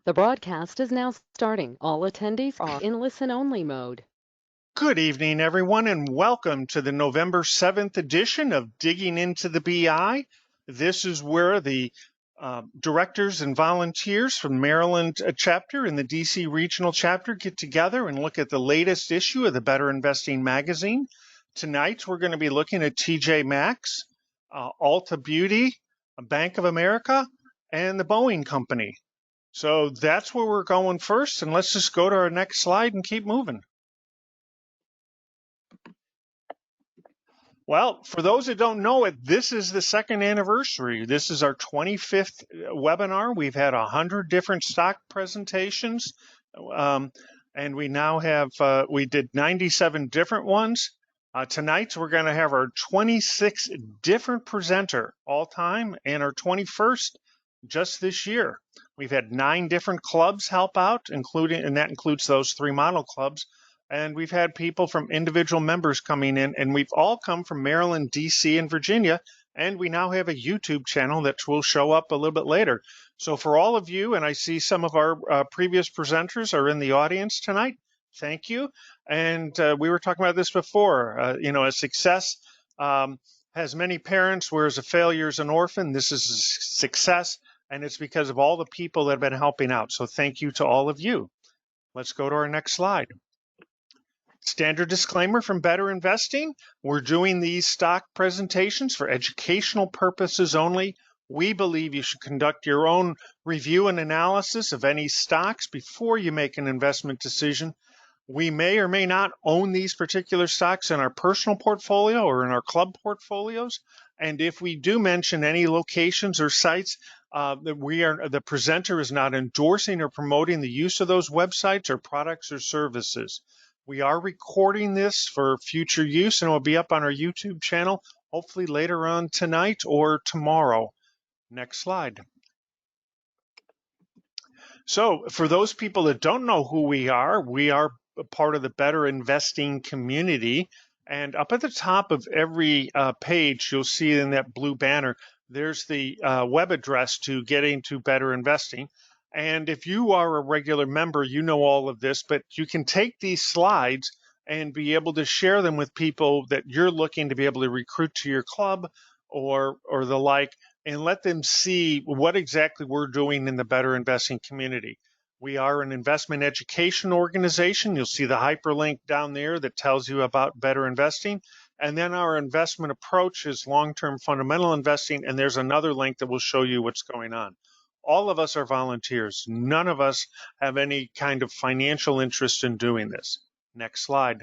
The broadcast is now starting. All attendees are in listen-only mode. Good evening, everyone, and welcome to the November 7th edition of Digging into the BI. This is where the directors and volunteers from Maryland chapter and the DC regional chapter get together and look at the latest issue of the Better Investing magazine. Tonight, we're going to be looking at TJ Maxx, Ulta Beauty, Bank of America, and the Boeing Company. So that's where we're going first, and let's just go to our next slide and keep moving. Well, for those that don't know it, this is the second anniversary. This is our 25th webinar. We've had 100 different stock presentations, and we now have, we did 97 different ones. Tonight, we're going to have our 26th different presenter all time and our 21st just this year. We've had 9 different clubs help out, and that includes those 3 model clubs. And we've had people from individual members coming in, and we've all come from Maryland, DC, and Virginia. And we now have a YouTube channel that will show up a little bit later. So for all of you, and I see some of our previous presenters are in the audience tonight, thank you. And we were talking about this before. A success has many parents, whereas a failure is an orphan. This is a success, and it's because of all the people that have been helping out. So thank you to all of you. Let's go to our next slide. Standard disclaimer from Better Investing. We're doing these stock presentations for educational purposes only. We believe you should conduct your own review and analysis of any stocks before you make an investment decision. We may or may not own these particular stocks in our personal portfolio or in our club portfolios. And if we do mention any locations or sites, the presenter is not endorsing or promoting the use of those websites or products or services. We are recording this for future use, and it will be up on our YouTube channel, hopefully later on tonight or tomorrow. Next slide. So for those people that don't know who we are a part of the Better Investing community. And up at the top of every page, you'll see in that blue banner, there's the web address to get into Better Investing. And if you are a regular member, you know all of this, but you can take these slides and be able to share them with people that you're looking to be able to recruit to your club or the like, and let them see what exactly we're doing in the Better Investing community. We are an investment education organization. You'll see the hyperlink down there that tells you about Better Investing. And then our investment approach is long-term fundamental investing, and there's another link that will show you what's going on. All of us are volunteers. None of us have any kind of financial interest in doing this. Next slide.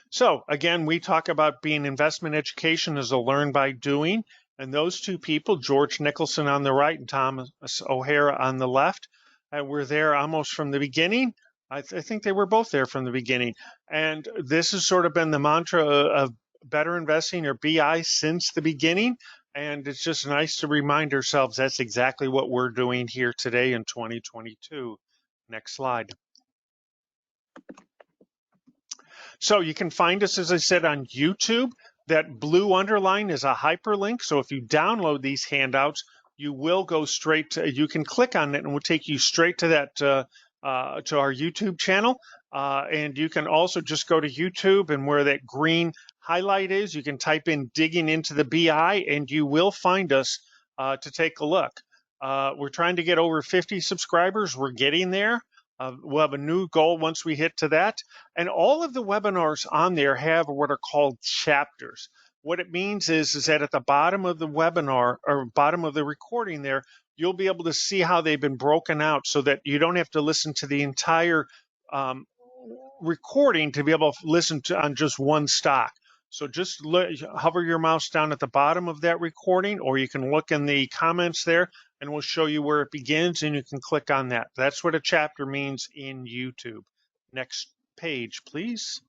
So again, we talk about being investment education as a learn by doing. And those two people, George Nicholson on the right and Thomas O'Hara on the left, were there almost from the beginning. I think they were both there from the beginning. And this has sort of been the mantra of Better Investing, or BI, since the beginning. And it's just nice to remind ourselves that's exactly what we're doing here today in 2022. Next slide. So you can find us, as I said, on YouTube. That blue underline is a hyperlink. So if you download these handouts, you will go straight to, you can click on it and it will take you straight to that, to our YouTube channel. And you can also just go to YouTube, and where that green highlight is, you can type in Digging into the BI, and you will find us to take a look. We're trying to get over 50 subscribers. We're getting there. We'll have a new goal once we hit to that. And all of the webinars on there have what are called chapters. What it means is that at the bottom of the webinar, or bottom of the recording there, you'll be able to see how they've been broken out, so that you don't have to listen to the entire recording to be able to listen to on just one stock. So just hover your mouse down at the bottom of that recording, or you can look in the comments there, and we'll show you where it begins, and you can click on that. That's what a chapter means in YouTube. Next page, please.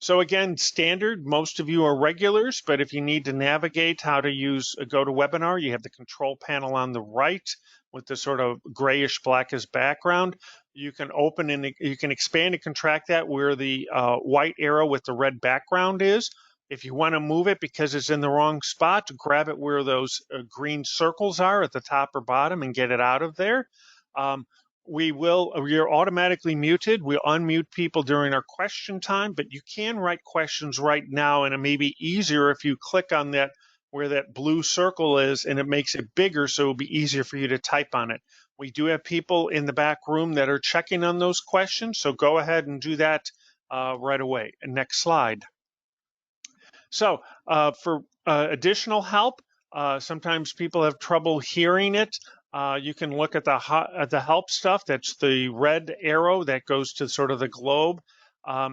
So again, standard, most of you are regulars, but if you need to navigate how to use a GoToWebinar, you have the control panel on the right with the sort of grayish blackish background. You can open and you can expand and contract that where the white arrow with the red background is. If you want to move it because it's in the wrong spot, grab it where those green circles are at the top or bottom and get it out of there. You're automatically muted. We'll unmute people during our question time, but you can write questions right now, and it may be easier if you click on that where that blue circle is, and it makes it bigger, so it'll be easier for you to type on it. We do have people in the back room that are checking on those questions, so go ahead and do that right away. And next slide. So for additional help, sometimes people have trouble hearing it. You can look at the help stuff. That's the red arrow that goes to sort of the globe.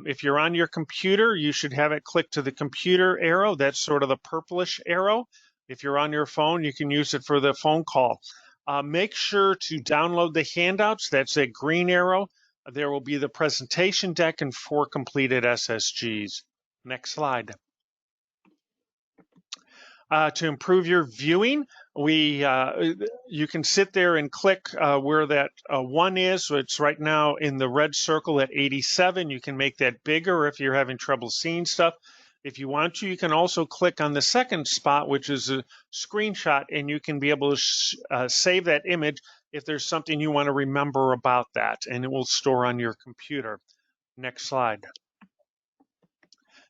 If you're on your computer, you should have it click to the computer arrow. That's sort of the purplish arrow. If you're on your phone, you can use it for the phone call. Make sure to download the handouts. That's a green arrow. There will be the presentation deck and 4 completed SSGs. Next slide. To improve your viewing, you can sit there and click where that 1 is. So it's right now in the red circle at 87. You can make that bigger if you're having trouble seeing stuff. If you want to, you can also click on the second spot, which is a screenshot, and you can be able to save that image if there's something you want to remember about that, and it will store on your computer. Next slide.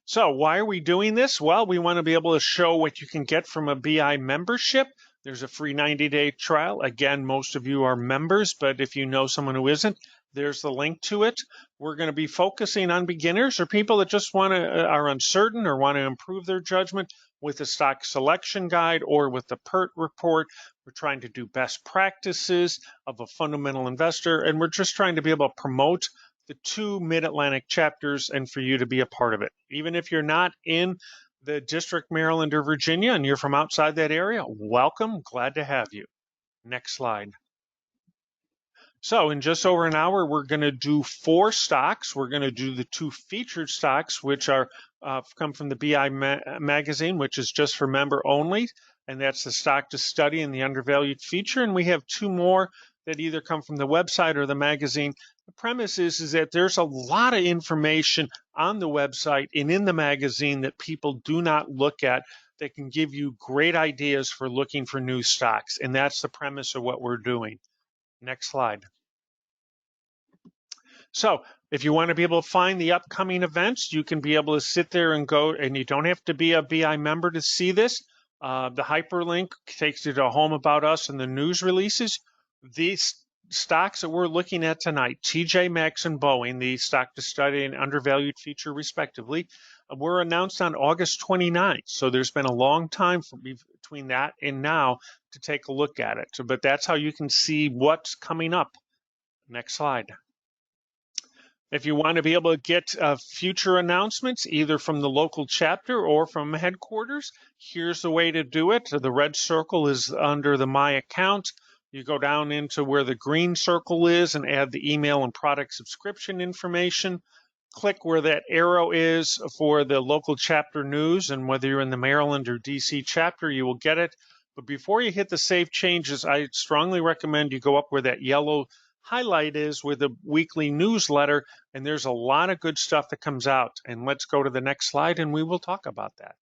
So why are we doing this? Well, we want to be able to show what you can get from a BI membership. There's a free 90-day trial. Again, most of you are members, but if you know someone who isn't, there's the link to it. We're going to be focusing on beginners or people that just are uncertain or want to improve their judgment with the stock selection guide or with the PERT report. We're trying to do best practices of a fundamental investor, and we're just trying to be able to promote the 2 Mid-Atlantic chapters and for you to be a part of it. Even if you're not in the District, Maryland, or Virginia, and you're from outside that area, welcome, glad to have you. Next slide. So in just over an hour, we're going to do 4 stocks. We're going to do the 2 featured stocks, which are come from the BI magazine, which is just for member only, and that's the stock to study and the undervalued feature. And we have 2 more that either come from the website or the magazine. The premise is that there's a lot of information on the website and in the magazine that people do not look at that can give you great ideas for looking for new stocks. And that's the premise of what we're doing. Next slide. So if you want to be able to find the upcoming events, you can be able to sit there and go, and you don't have to be a BI member to see this. The hyperlink takes you to Home About Us and the news releases. These stocks that we're looking at tonight, TJ Maxx and Boeing, the stock to study and undervalued feature respectively, were announced on August 29th. So there's been a long time between that and now to take a look at it. But that's how you can see what's coming up. Next slide. If you want to be able to get future announcements, either from the local chapter or from headquarters, here's the way to do it. The red circle is under the My Account. You go down into where the green circle is and add the email and product subscription information. Click where that arrow is for the local chapter news, and whether you're in the Maryland or DC chapter, you will get it. But before you hit the Save Changes, I strongly recommend you go up where that yellow highlight is with the weekly newsletter, and there's a lot of good stuff that comes out. And let's go to the next slide, and we will talk about that.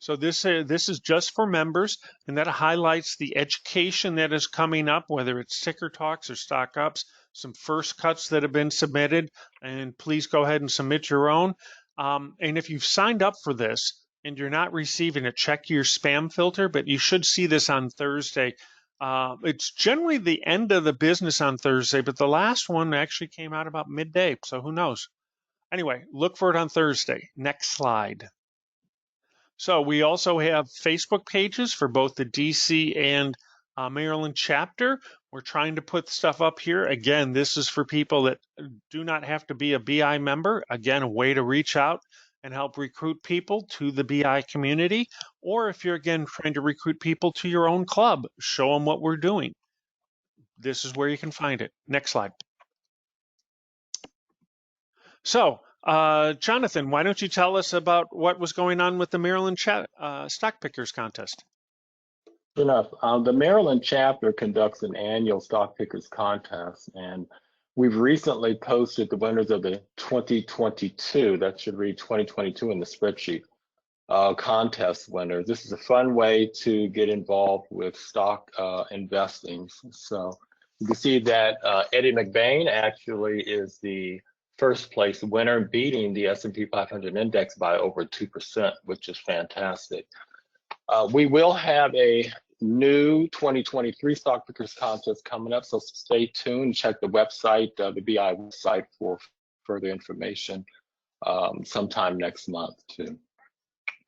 So this is just for members, and that highlights the education that is coming up, whether it's ticker talks or stock ups, some first cuts that have been submitted, and please go ahead and submit your own. And if you've signed up for this and you're not receiving it, check your spam filter, but you should see this on Thursday. It's generally the end of the business on Thursday, but the last one actually came out about midday, so who knows? Anyway, look for it on Thursday. Next slide. So we also have Facebook pages for both the DC and Maryland chapter. We're trying to put stuff up here. Again, this is for people that do not have to be a BI member. Again, a way to reach out and help recruit people to the BI community. Or if you're, again, trying to recruit people to your own club, show them what we're doing. This is where you can find it. Next slide. So, Jonathan, why don't you tell us about what was going on with the Maryland Stock Pickers contest? Enough. The Maryland chapter conducts an annual stock pickers contest, and we've recently posted the winners of the 2022, that should read 2022 in the spreadsheet, contest winners. This is a fun way to get involved with stock investing. So you can see that Eddie McBain actually is the first place winner, beating the S&P 500 index by over 2%, which is fantastic. We will have a new 2023 stock pickers contest coming up, so stay tuned. Check the website, the BI website, for further information sometime next month too.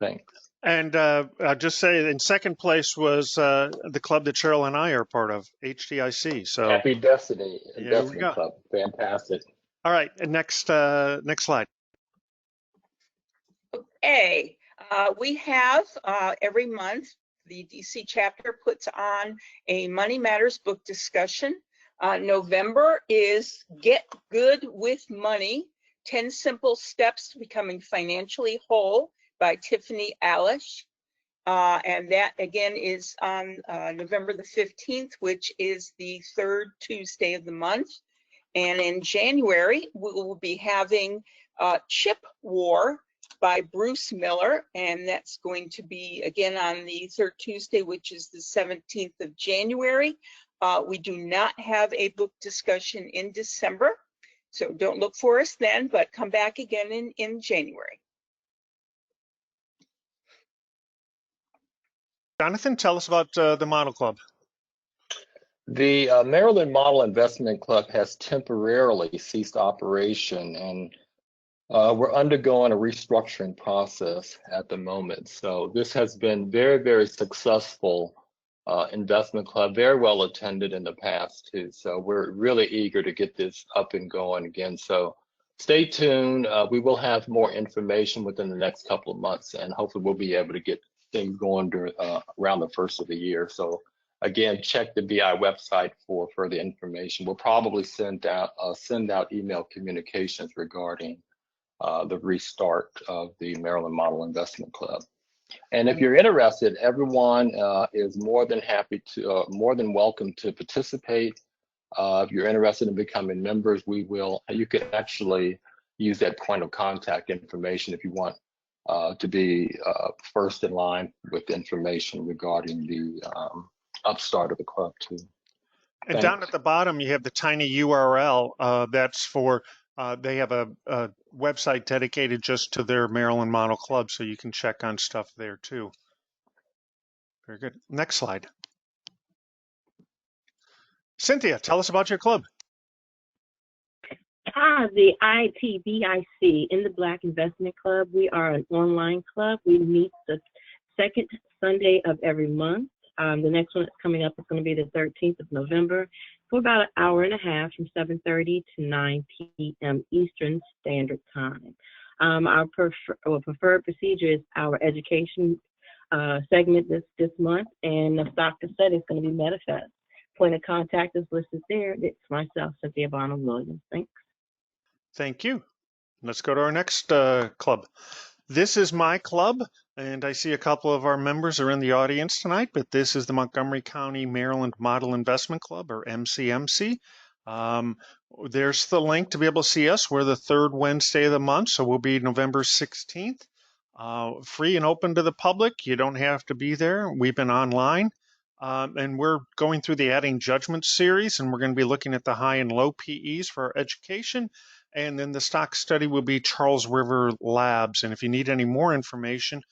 Thanks. And I'll just say, in second place was the club that Cheryl and I are part of, HDIC. So Happy Destiny here we Investment go. Club. Fantastic. All right, next slide. Okay, we have every month, the DC chapter puts on a Money Matters book discussion. November is Get Good with Money, 10 Simple Steps to Becoming Financially Whole by Tiffany Alish. And that again is on November the 15th, which is the third Tuesday of the month. And in January, we will be having Chip War by Bruce Miller, and that's going to be again on the third Tuesday, which is the 17th of January. We do not have a book discussion in December, so don't look for us then, but come back again in January. Jonathan, tell us about the Model Club. The Maryland Model Investment Club has temporarily ceased operation, and we're undergoing a restructuring process at the moment. So this has been very, very successful investment club, very well attended in the past too. So we're really eager to get this up and going again. So stay tuned. We will have more information within the next couple of months, and hopefully we'll be able to get things going during, around the first of the year. So again, check the BI website for further information. We'll probably send out email communications regarding the restart of the Maryland Model Investment Club. And if you're interested, everyone is more than welcome to participate. If you're interested in becoming members, you can actually use that point of contact information if you want to be first in line with information regarding the upstart of the club too. And down at the bottom, you have the tiny URL. That's for, they have a website dedicated just to their Maryland Model Club, so you can check on stuff there too. Very good. Next slide. Cynthia, tell us about your club. The ITBIC, in the Black Investment Club. We are an online club. We meet the second Sunday of every month. The next one that's coming up is going to be the 13th of November for about an hour and a half from 7:30 to 9 p.m. Eastern Standard Time. Our preferred procedure is our education segment this month, and the stock to set is going to be Medifast. Point of contact is listed there. It's myself, Cynthia Bonham-Williams. Thanks. Thank you. Let's go to our next club. This is my club, and I see a couple of our members are in the audience tonight, but this is the Montgomery County, Maryland Model Investment Club, or MCMC. There's the link to be able to see us. We're the third Wednesday of the month, so we'll be November 16th. Free and open to the public. You don't have to be there. We've been online. And we're going through the Adding Judgment series, and we're going to be looking at the high and low PEs for our education. And then the stock study will be Charles River Labs. And if you need any more information,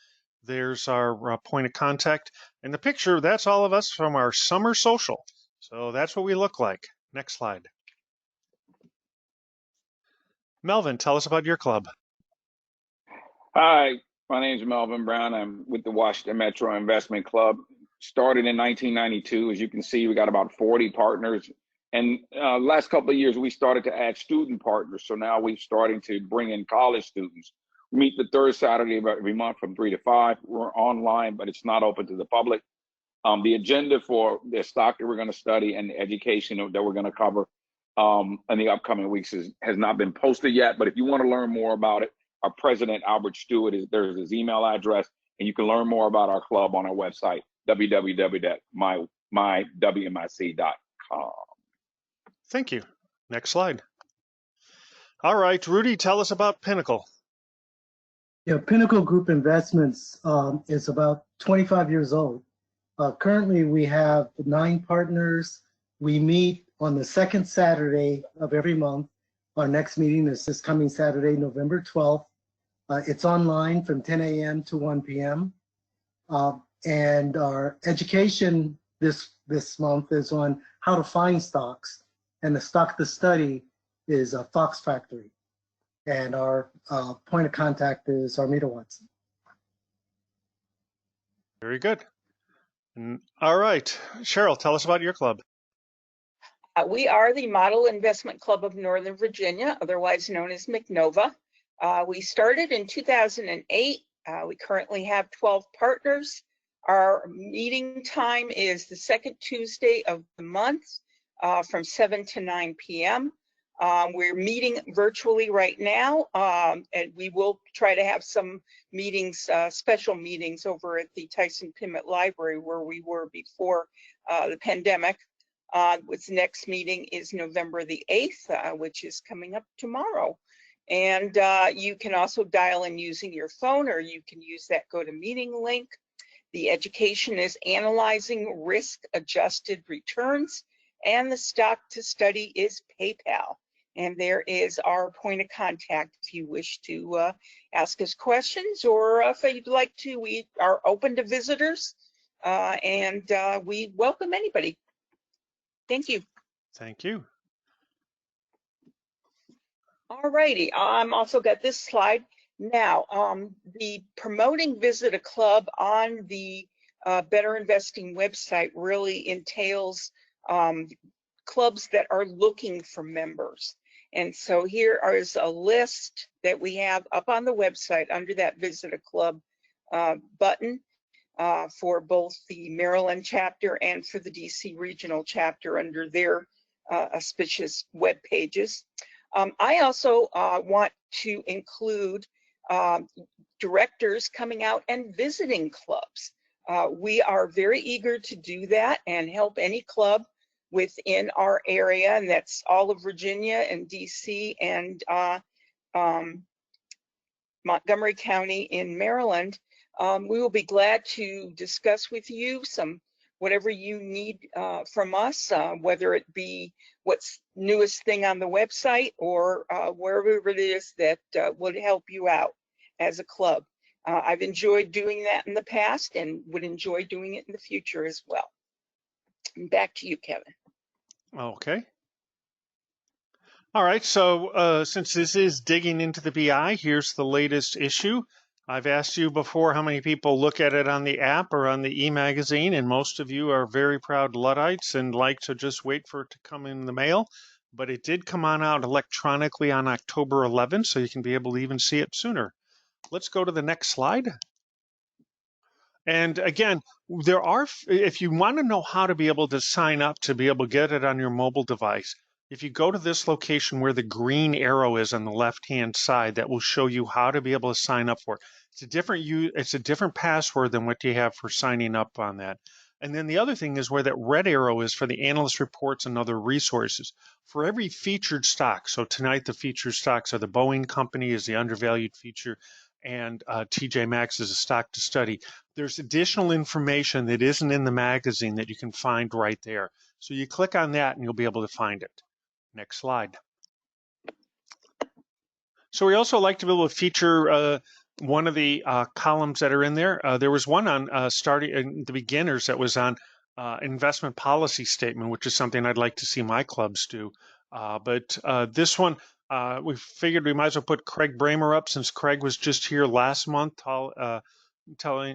there's our point of contact. And the picture, that's all of us from our summer social. So that's what we look like. Next slide. Melvin, tell us about your club. Hi, my name is Melvin Brown. I'm with the Washington Metro Investment Club. Started in 1992. As you can see, we got about 40 partners. And last couple of years, we started to add student partners. So now we're starting to bring in college students. We meet the third Saturday of every month from 3 to 5. We're online, but it's not open to the public. The agenda for the stock that we're going to study and the education that we're going to cover in the upcoming weeks has not been posted yet. But if you want to learn more about it, our president, Albert Stewart, there's his email address, and you can learn more about our club on our website, www.mywmic.com. Thank you. Next slide. All right, Rudy, tell us about Pinnacle. Yeah, Pinnacle Group Investments is about 25 years old. Currently, we have 9 partners. We meet on the second Saturday of every month. Our next meeting is this coming Saturday, November 12th. It's online from 10 a.m. to 1 p.m. And our education this month is on how to find stocks. And the stock to study is a Fox Factory. And our point of contact is Armida Watson. Very good. All right, Cheryl, tell us about your club. We are the Model Investment Club of Northern Virginia, otherwise known as McNova. We started in 2008. We currently have 12 partners. Our meeting time is the second Tuesday of the month from 7 to 9 p.m. We're meeting virtually right now, and we will try to have some meetings, special meetings over at the Tyson Pimmett Library where we were before the pandemic. Its next meeting is November the 8th, which is coming up tomorrow. And you can also dial in using your phone, or you can use that GoToMeeting link. The education is analyzing risk-adjusted returns, and the stock to study is PayPal. And there is our point of contact if you wish to ask us questions, or if you'd like to. We are open to visitors, and we welcome anybody. Thank you. Thank you. All righty, I'm also got this slide. Now, the promoting Visit a Club on the Better Investing website really entails clubs that are looking for members. And so here is a list that we have up on the website under that Visit a Club button for both the Maryland chapter and for the DC regional chapter under their auspicious web pages. I also want to include directors coming out and visiting clubs. We are very eager to do that and help any club within our area, and that's all of Virginia and DC and Montgomery County in Maryland. We will be glad to discuss with you whatever you need from us, whether it be what's newest thing on the website or wherever it is that would help you out as a club. I've enjoyed doing that in the past and would enjoy doing it in the future as well. And back to you, Kevin. Okay. All right, so since this is digging into the BI, here's the latest issue. I've asked you before how many people look at it on the app or on the e-magazine, and most of you are very proud Luddites and like to just wait for it to come in the mail. But it did come on out electronically on October 11th, so you can be able to even see it sooner. Let's go to the next slide. And again, if you want to know how to be able to sign up to be able to get it on your mobile device, if you go to this location where the green arrow is on the left-hand side, that will show you how to be able to sign up for it. It's a different password than what you have for signing up on that. And then the other thing is where that red arrow is for the analyst reports and other resources. For every featured stock, so tonight the featured stocks are the Boeing Company is the undervalued feature, and TJ Maxx is a stock to study. There's additional information that isn't in the magazine that you can find right there. So you click on that and you'll be able to find it. Next slide. So we also like to be able to feature one of the columns that are in there. There was one on starting in the beginners that was on investment policy statement, which is something I'd like to see my clubs do. But this one, we figured we might as well put Craig Bramer up since Craig was just here last month,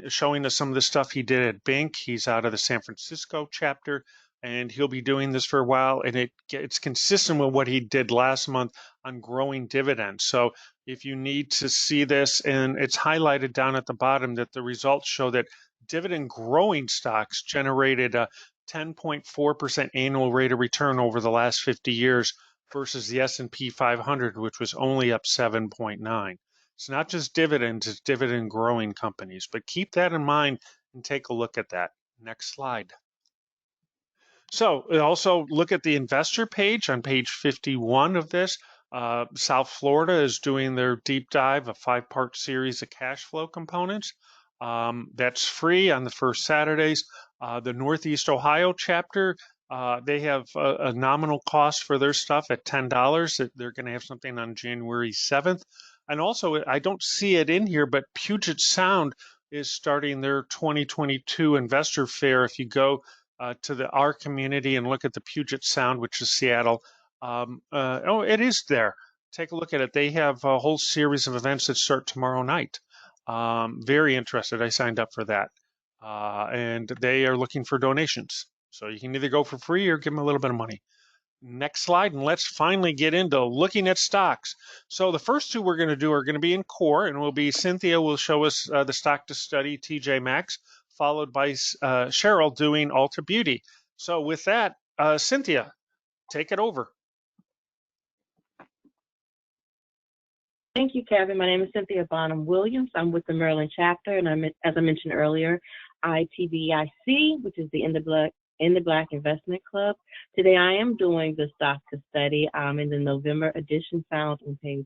showing us some of the stuff he did at Bink. He's out of the San Francisco chapter, and he'll be doing this for a while, and it's consistent with what he did last month on growing dividends. So if you need to see this, and it's highlighted down at the bottom that the results show that dividend growing stocks generated a 10.4% annual rate of return over the last 50 years versus the S&P 500, which was only up 7.9. It's not just dividends, it's dividend growing companies. But keep that in mind and take a look at that. Next slide. So also look at the investor page on page 51 of this. South Florida is doing their deep dive, a 5-part series of cash flow components. That's free on the first Saturdays. The Northeast Ohio chapter, they have a nominal cost for their stuff at $10. They're going to have something on January 7th. And also, I don't see it in here, but Puget Sound is starting their 2022 investor fair. If you go to our community and look at the Puget Sound, which is Seattle, oh, it is there. Take a look at it. They have a whole series of events that start tomorrow night. Very interested. I signed up for that. And they are looking for donations. So you can either go for free or give them a little bit of money. Next slide, and let's finally get into looking at stocks. So the first two we're going to do are going to be in core, and will be Cynthia will show us the stock to study, TJ Maxx, followed by Cheryl doing Ulta Beauty. So with that, Cynthia, take it over. Thank you, Kevin. My name is Cynthia Bonham Williams. I'm with the Maryland chapter, and as I mentioned earlier, ITBIC, which is the In the Black Investment Club. Today, I am doing the stock to study in the November edition, found on page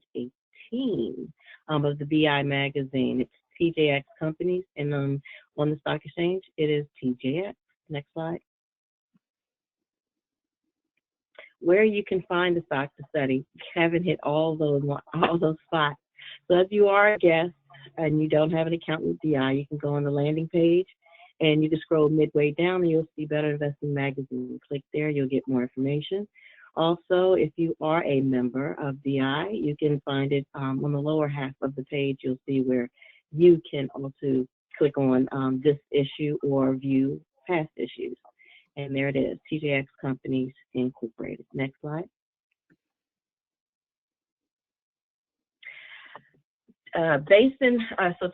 18 of the BI magazine. It's TJX Companies, and on the stock exchange, it is TJX. Next slide. Where you can find the stock to study. Haven't hit all those spots. So if you are a guest and you don't have an account with DI, you can go on the landing page and you can scroll midway down and you'll see Better Investing Magazine. Click there, you'll get more information. Also, if you are a member of DI, you can find it on the lower half of the page. You'll see where you can also click on this issue or view past issues. And there it is, TJX Companies Incorporated. Next slide. So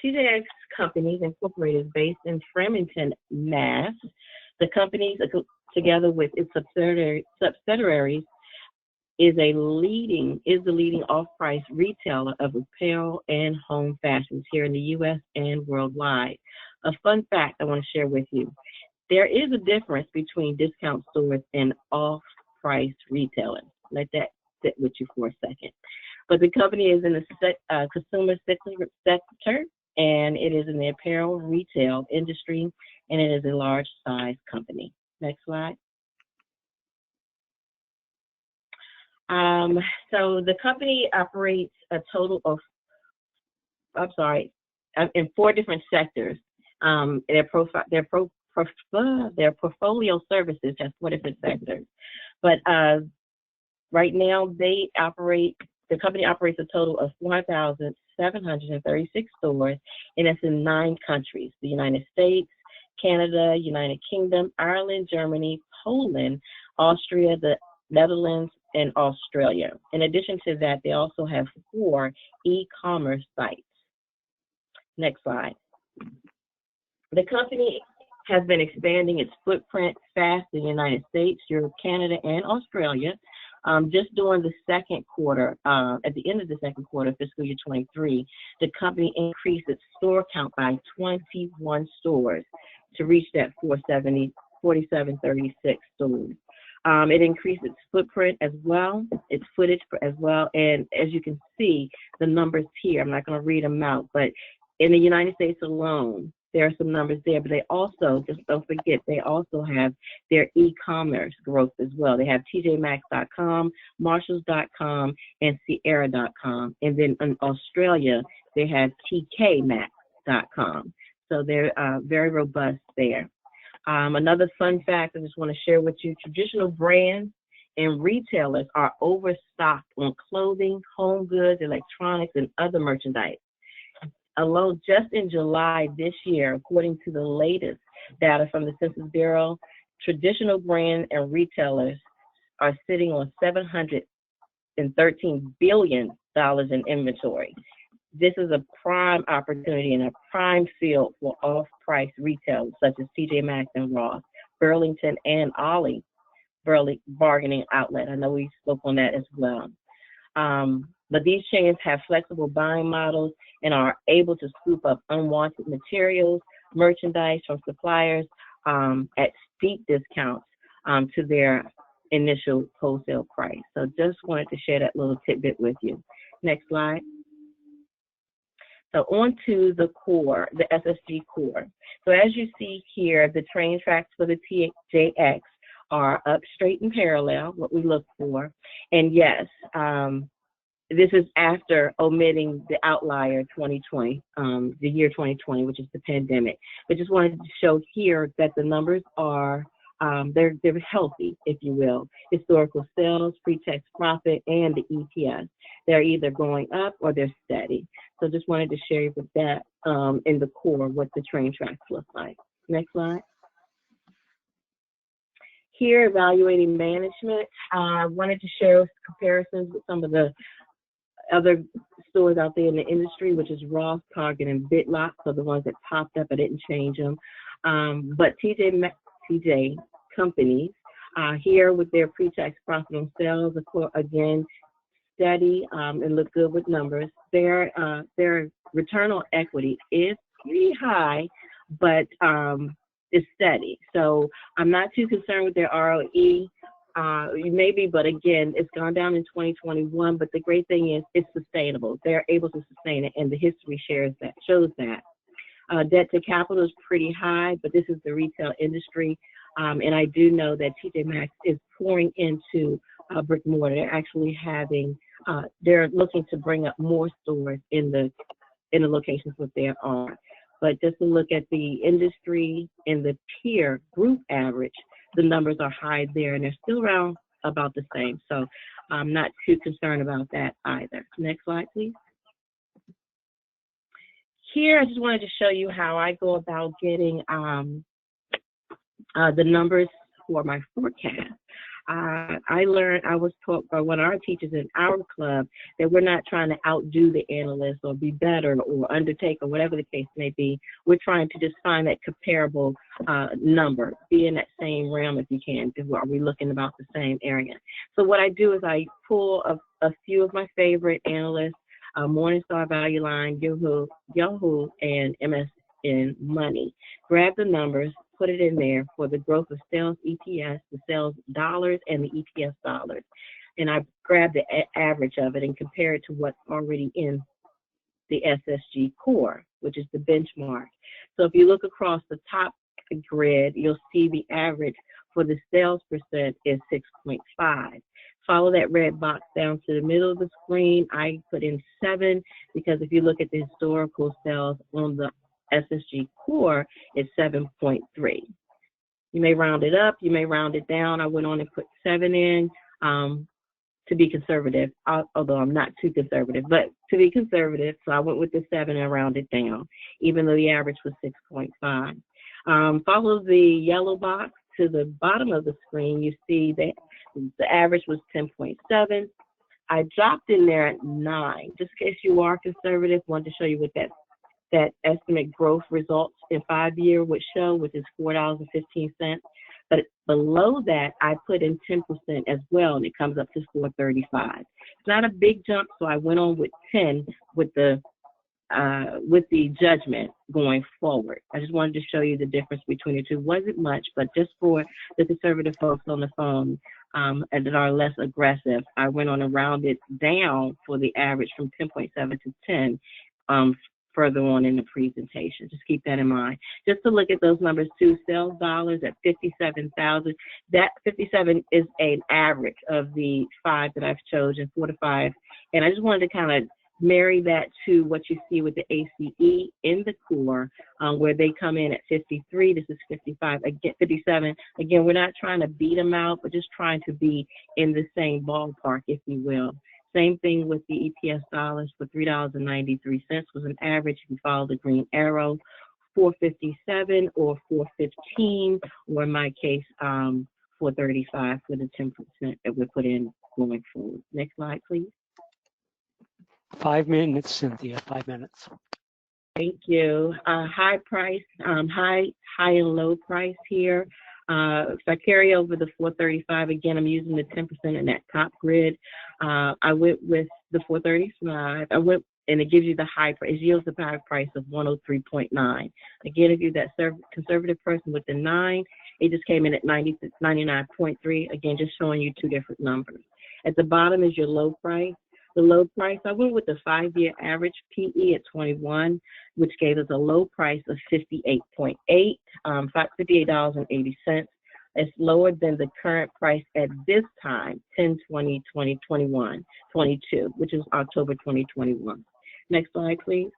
TJX Companies Incorporated is based in Framingham, Mass. The companies, together with its subsidiaries, is the leading off-price retailer of apparel and home fashions here in the U.S. and worldwide. A fun fact I want to share with you. There is a difference between discount stores and off-price retailers. Let that sit with you for a second. But the company is in the consumer sector, and it is in the apparel retail industry, and it is a large size company. Next slide. So the company operates a total of, in 4 different sectors. Their portfolio services has 4 different sectors. But right now, the company operates a total of 4,736 stores, and it's in 9 countries: the United States, Canada, United Kingdom, Ireland, Germany, Poland, Austria, the Netherlands, and Australia. In addition to that, they also have 4 e-commerce sites. Next slide. The company has been expanding its footprint fast in the United States, Europe, Canada, and Australia. Just during the second quarter, at the end of the second quarter, fiscal year 23, the company increased its store count by 21 stores to reach that 4,736 stores. It increased its footprint as well, its footage as well, and as you can see, the numbers here, I'm not going to read them out, but in the United States alone, there are some numbers there, but they also, just don't forget, they also have their e-commerce growth as well. They have tjmax.com, marshalls.com, and sierra.com. And then in Australia, they have tkmax.com. So they're very robust there. Another fun fact I just want to share with you, traditional brands and retailers are overstocked on clothing, home goods, electronics, and other merchandise. Alone, just in July this year, according to the latest data from the Census Bureau, traditional brands and retailers are sitting on $713 billion in inventory. This is a prime opportunity and a prime field for off-price retailers such as TJ Maxx and Ross, Burlington, and Ollie Bargaining Outlet. I know we spoke on that as well. But these chains have flexible buying models and are able to scoop up unwanted materials, merchandise from suppliers at steep discounts to their initial wholesale price. So just wanted to share that little tidbit with you. Next slide. So on to the core, the SSG core. So as you see here, the train tracks for the TJX are up straight and parallel, what we look for. And yes, this is after omitting the outlier 2020, the year 2020, which is the pandemic. But just wanted to show here that the numbers are, they're healthy, if you will. Historical sales, pre-tax profit, and the EPS. They're either going up or they're steady. So just wanted to share with that in the core what the train tracks look like. Next slide. Here, evaluating management. I wanted to share comparisons with some of the other stores out there in the industry, which is Ross, Target, and Big Lots. So the ones that popped up, I didn't change them. But TJ Companies, here with their pre-tax profit on sales, of course, again, steady and look good with numbers. Their return on equity is pretty high, but it's steady. So I'm not too concerned with their ROE. Maybe, but again, it's gone down in 2021. But the great thing is it's sustainable. They're able to sustain it, and the history shows that. Debt to capital is pretty high, but this is the retail industry, and I do know that TJ Maxx is pouring into brick and mortar. They're actually they're looking to bring up more stores in the locations that there are. But just to look at the industry and the peer group average, the numbers are high there, and they're still around about the same. So I'm not too concerned about that either. Next slide, please. Here, I just wanted to show you how I go about getting the numbers for my forecast. I was taught by one of our teachers in our club that we're not trying to outdo the analysts or be better or undertake or whatever the case may be. We're trying to just find that comparable number, be in that same realm if you can. Are we looking about the same area? So what I do is I pull a few of my favorite analysts, Morningstar, Value Line, Yahoo, and MSN Money. Grab the numbers, put it in there for the growth of sales EPS, the sales dollars, and the EPS dollars. And I grab the average of it and compare it to what's already in the SSG core, which is the benchmark. So if you look across the top grid, you'll see the average for the sales percent is 6.5. Follow that red box down to the middle of the screen. I put in 7 because if you look at the historical sales on the SSG core, it's 7.3. You may round it up, you may round it down. I went on and put 7 in to be conservative, although I'm not too conservative, but to be conservative. So I went with the 7 and rounded down, even though the average was 6.5. Follow the yellow box to the bottom of the screen. You see that the average was 10.7. I dropped in there at 9, just in case you are conservative. Wanted to show you what that estimate growth results in 5-year would show, which is $4.15. But below that, I put in 10% as well, and it comes up to $4.35. It's not a big jump, so I went on with 10 with the judgment going forward. I just wanted to show you the difference between the two. Wasn't much, but just for the conservative folks on the phone that are less aggressive, I went on and rounded down for the average from 10.7 to 10 further on in the presentation. Just keep that in mind. Just to look at those numbers too, sales dollars at 57,000. That 57 is an average of the 5 that I've chosen, 4 to 5. And I just wanted to kind of marry that to what you see with the ACE in the core, where they come in at 53. This is 55, again, 57. Again, we're not trying to beat them out, but just trying to be in the same ballpark, if you will. Same thing with the EPS dollars for $3.93 was an average. If you follow the green arrow, 457 or 415, or in my case, 435 for the 10% that we put in going forward. Next slide, please. 5 minutes, Cynthia, 5 minutes. Thank you. High price, high and low price here. If I carry over the 435, again, I'm using the 10% in that top grid. I went with the 435. And it gives you the high price. It yields the high price of 103.9. Again, if you're that conservative person with the 9, It just came in at 99.3. Again, just showing you two different numbers. At the bottom is your low price. The low price, I went with the 5-year average PE at 21, which gave us a low price of 58.8, $58.80. It's lower than the current price at this time, 10/20/2021, which is October 2021. Next slide, please.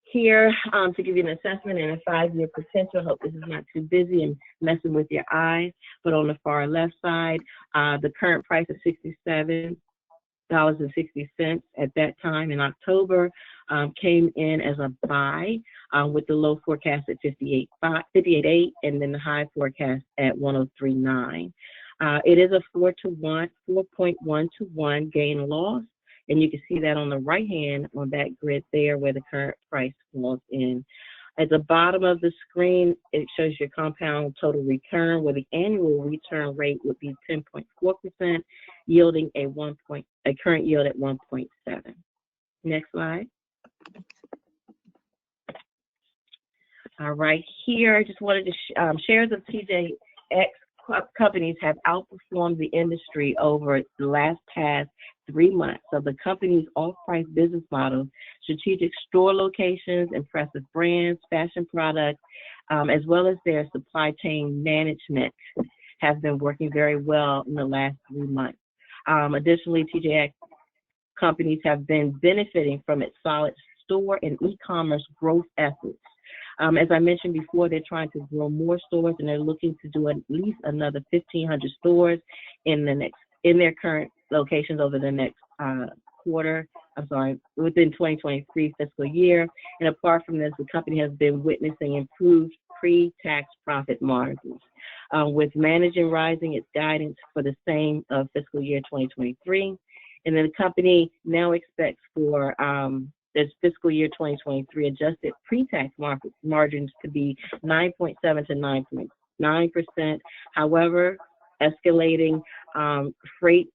Here, to give you an assessment and a 5-year potential. I hope this is not too busy and messing with your eyes. But on the far left side, the current price of $67.60 at that time in October came in as a buy with the low forecast at 58.8 and then the high forecast at 103.9. It is a 4.1 to 1 gain loss. And you can see that on the right hand on that grid there where the current price falls in. At the bottom of the screen, it shows your compound total return where the annual return rate would be 10.4%, yielding a current yield at 1.7. Next slide. All right, here, I just wanted to shares of TJX Companies have outperformed the industry over the past 3 months. So the company's off-price business model, strategic store locations, impressive brands, fashion products, as well as their supply chain management have been working very well in the last 3 months. Additionally, TJX Companies have been benefiting from its solid store and e-commerce growth efforts. As I mentioned before, they're trying to grow more stores and they're looking to do at least another 1,500 stores in their current locations over the next within 2023 fiscal year. And apart from this, the company has been witnessing improved pre-tax profit margins, with managing rising its guidance for the same fiscal year 2023. And then the company now expects for this fiscal year 2023 adjusted pre-tax margins to be 9.7 to 9.9%. However, escalating freight,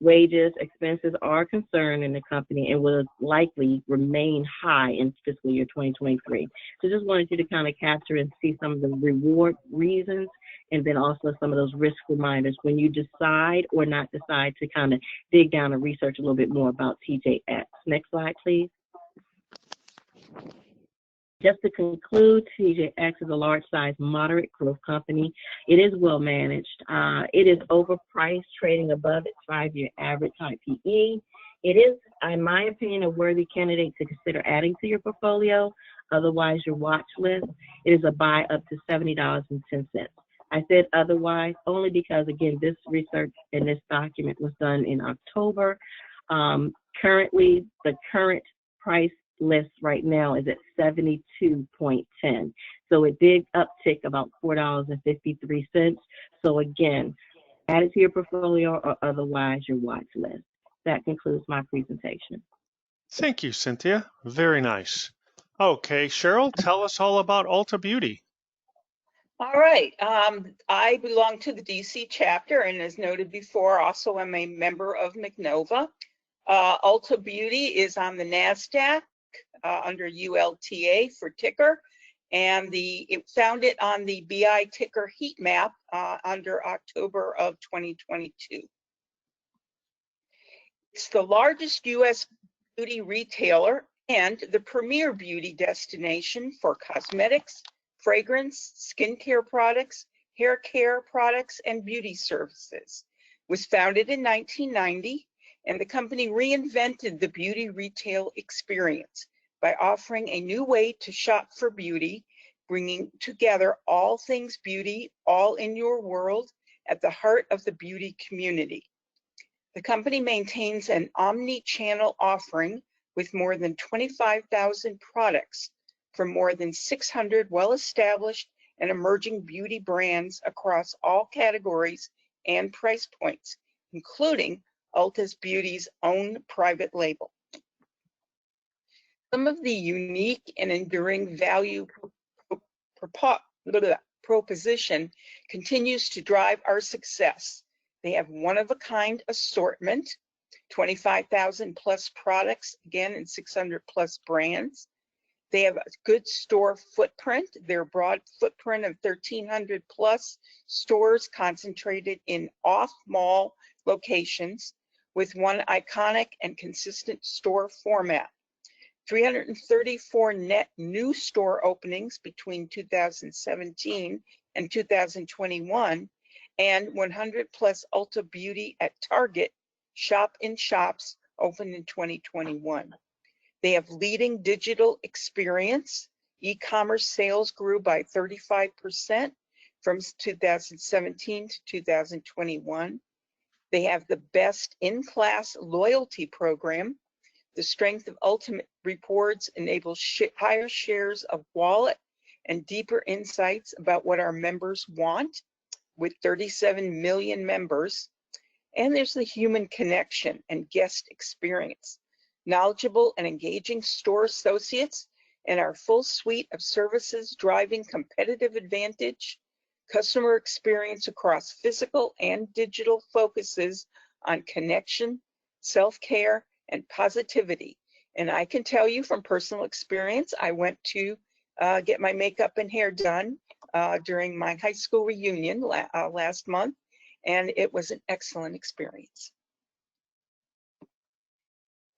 wages, expenses are a concern in the company and will likely remain high in fiscal year 2023. So just wanted you to kind of capture and see some of the reward reasons and then also some of those risk reminders when you decide or not decide to kind of dig down and research a little bit more about TJX. Next slide, please. Just to conclude, TJX is a large-size, moderate growth company. It is well managed. It is overpriced, trading above its 5-year average high PE. It is, in my opinion, a worthy candidate to consider adding to your portfolio. Otherwise, your watch list. It is a buy up to $70.10. I said otherwise only because, again, this research in this document was done in October. Currently, the current price list right now is at 72.10. So it did uptick about $4.53. So again, add it to your portfolio or otherwise your watch list. That concludes my presentation. Thank you, Cynthia. Very nice. Okay, Cheryl, tell us all about Ulta Beauty. All right. I belong to the DC chapter and as noted before, also am a member of McNova. Ulta Beauty is on the NASDAQ. Under ULTA for ticker, and it found it on the BI ticker heat map under October of 2022. It's the largest U.S. beauty retailer and the premier beauty destination for cosmetics, fragrance, skincare products, hair care products, and beauty services. It was founded in 1990, and the company reinvented the beauty retail experience by offering a new way to shop for beauty, bringing together all things beauty, all in your world, at the heart of the beauty community. The company maintains an omni-channel offering with more than 25,000 products from more than 600 well-established and emerging beauty brands across all categories and price points, including Ulta Beauty's own private label. Some of the unique and enduring value proposition continues to drive our success. They have one-of-a-kind assortment, 25,000 plus products, again, and 600 plus brands. They have a good store footprint. Their broad footprint of 1,300 plus stores concentrated in off-mall locations with one iconic and consistent store format. 334 net new store openings between 2017 and 2021, and 100 plus Ulta Beauty at Target shop-in-shops opened in 2021. They have leading digital experience. E-commerce sales grew by 35% from 2017 to 2021. They have the best in-class loyalty program. The strength of Ultimate Rewards enables higher shares of wallet and deeper insights about what our members want, with 37 million members. And there's the human connection and guest experience. Knowledgeable and engaging store associates and our full suite of services driving competitive advantage. Customer experience across physical and digital focuses on connection, self-care, and positivity. And I can tell you from personal experience, I went to get my makeup and hair done during my high school reunion last month, and it was an excellent experience.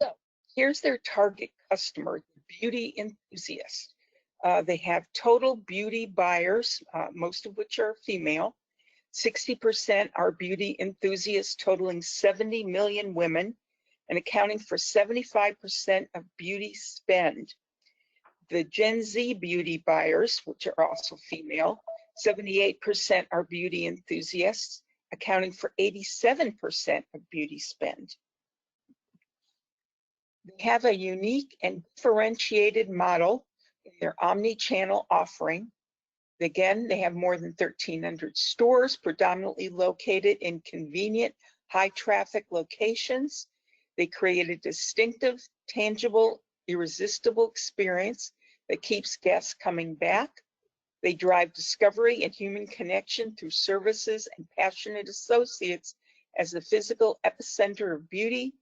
So here's their target customer, the beauty enthusiast. They have total beauty buyers, most of which are female. 60% are beauty enthusiasts, totaling 70 million women and accounting for 75% of beauty spend. The Gen Z beauty buyers, which are also female, 78% are beauty enthusiasts, accounting for 87% of beauty spend. They have a unique and differentiated model in their omni-channel offering. Again, they have more than 1,300 stores, predominantly located in convenient, high-traffic locations. They create a distinctive, tangible, irresistible experience that keeps guests coming back. They drive discovery and human connection through services and passionate associates as the physical epicenter of beauty.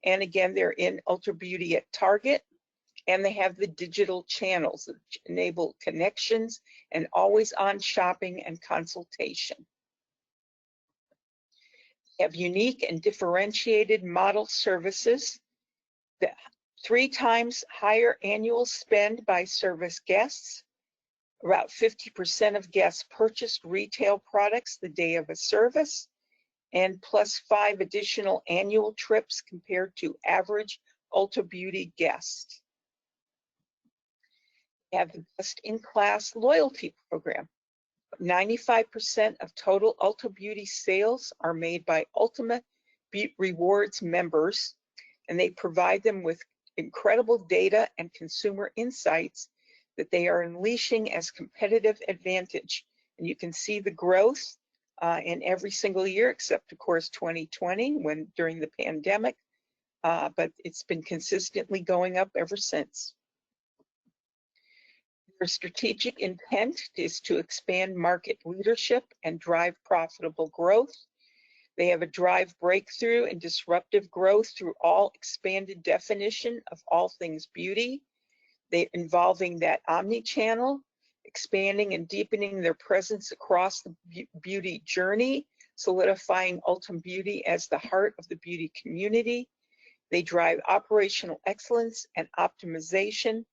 And again, they're in Ulta Beauty at Target. And they have the digital channels that enable connections and always-on shopping and consultation. They have unique and differentiated model services, the 3 times higher annual spend by service guests. About 50% of guests purchased retail products the day of a service, and plus 5 additional annual trips compared to average Ulta Beauty guests. Have the best-in-class loyalty program. 95% of total Ulta Beauty sales are made by Ultimate Rewards members, and they provide them with incredible data and consumer insights that they are unleashing as competitive advantage. And you can see the growth in every single year, except of course 2020, when during the pandemic, but it's been consistently going up ever since. Their strategic intent is to expand market leadership and drive profitable growth. They have a drive breakthrough and disruptive growth through all expanded definition of all things beauty. They involving that omni-channel, expanding and deepening their presence across the beauty journey, solidifying Ulta Beauty as the heart of the beauty community. They drive operational excellence and optimization,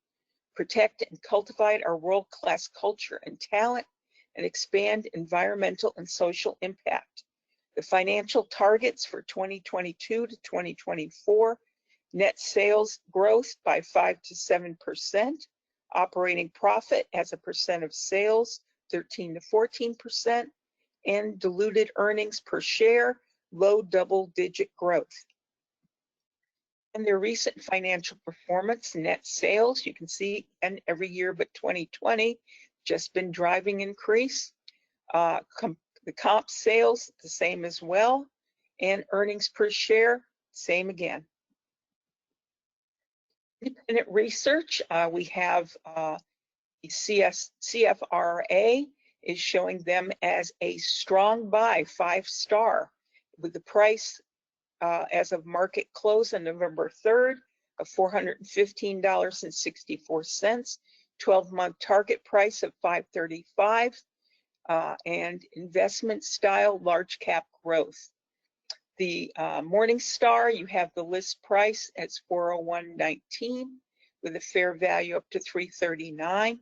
protect and cultivate our world-class culture and talent, and expand environmental and social impact. The financial targets for 2022 to 2024, net sales growth by 5 to 7%, operating profit as a percent of sales, 13 to 14%, and diluted earnings per share, low double-digit growth. And their recent financial performance, net sales, you can see, and every year but 2020, just been driving increase. The comp sales, the same as well, and earnings per share, same again. Independent research, we have the CFRA is showing them as a strong buy, 5-star, with the price as of market close on November 3rd of $415.64. 12-month target price of 535, and investment style large cap growth. The Morningstar, you have the list price as 401.19 with a fair value up to 339.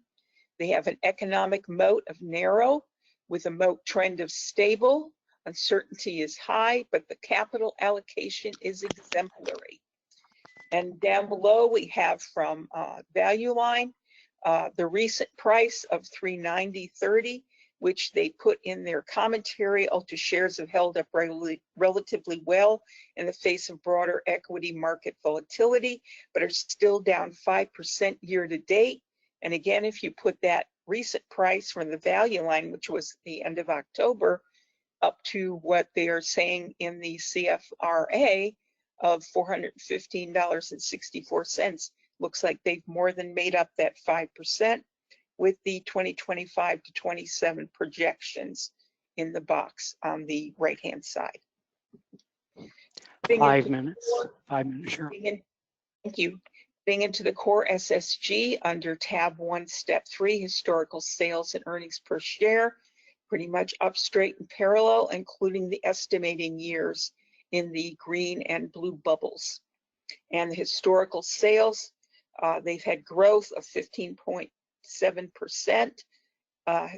They have an economic moat of narrow with a moat trend of stable. Uncertainty is high, but the capital allocation is exemplary. And down below we have from Value Line, the recent price of 390.30, which they put in their commentary. Ulta shares have held up relatively well in the face of broader equity market volatility, but are still down 5% year to date. And again, if you put that recent price from the Value Line, which was the end of October, up to what they are saying in the CFRA of $415.64, looks like they've more than made up that 5% with the 2025 to 27 projections in the box on the right-hand side. 5 minutes. 5 minutes, sure. Thank you. Being into the core SSG under tab 1, step 3, historical sales and earnings per share, pretty much up straight and parallel, including the estimating years in the green and blue bubbles. And the historical sales, they've had growth of 15.7%,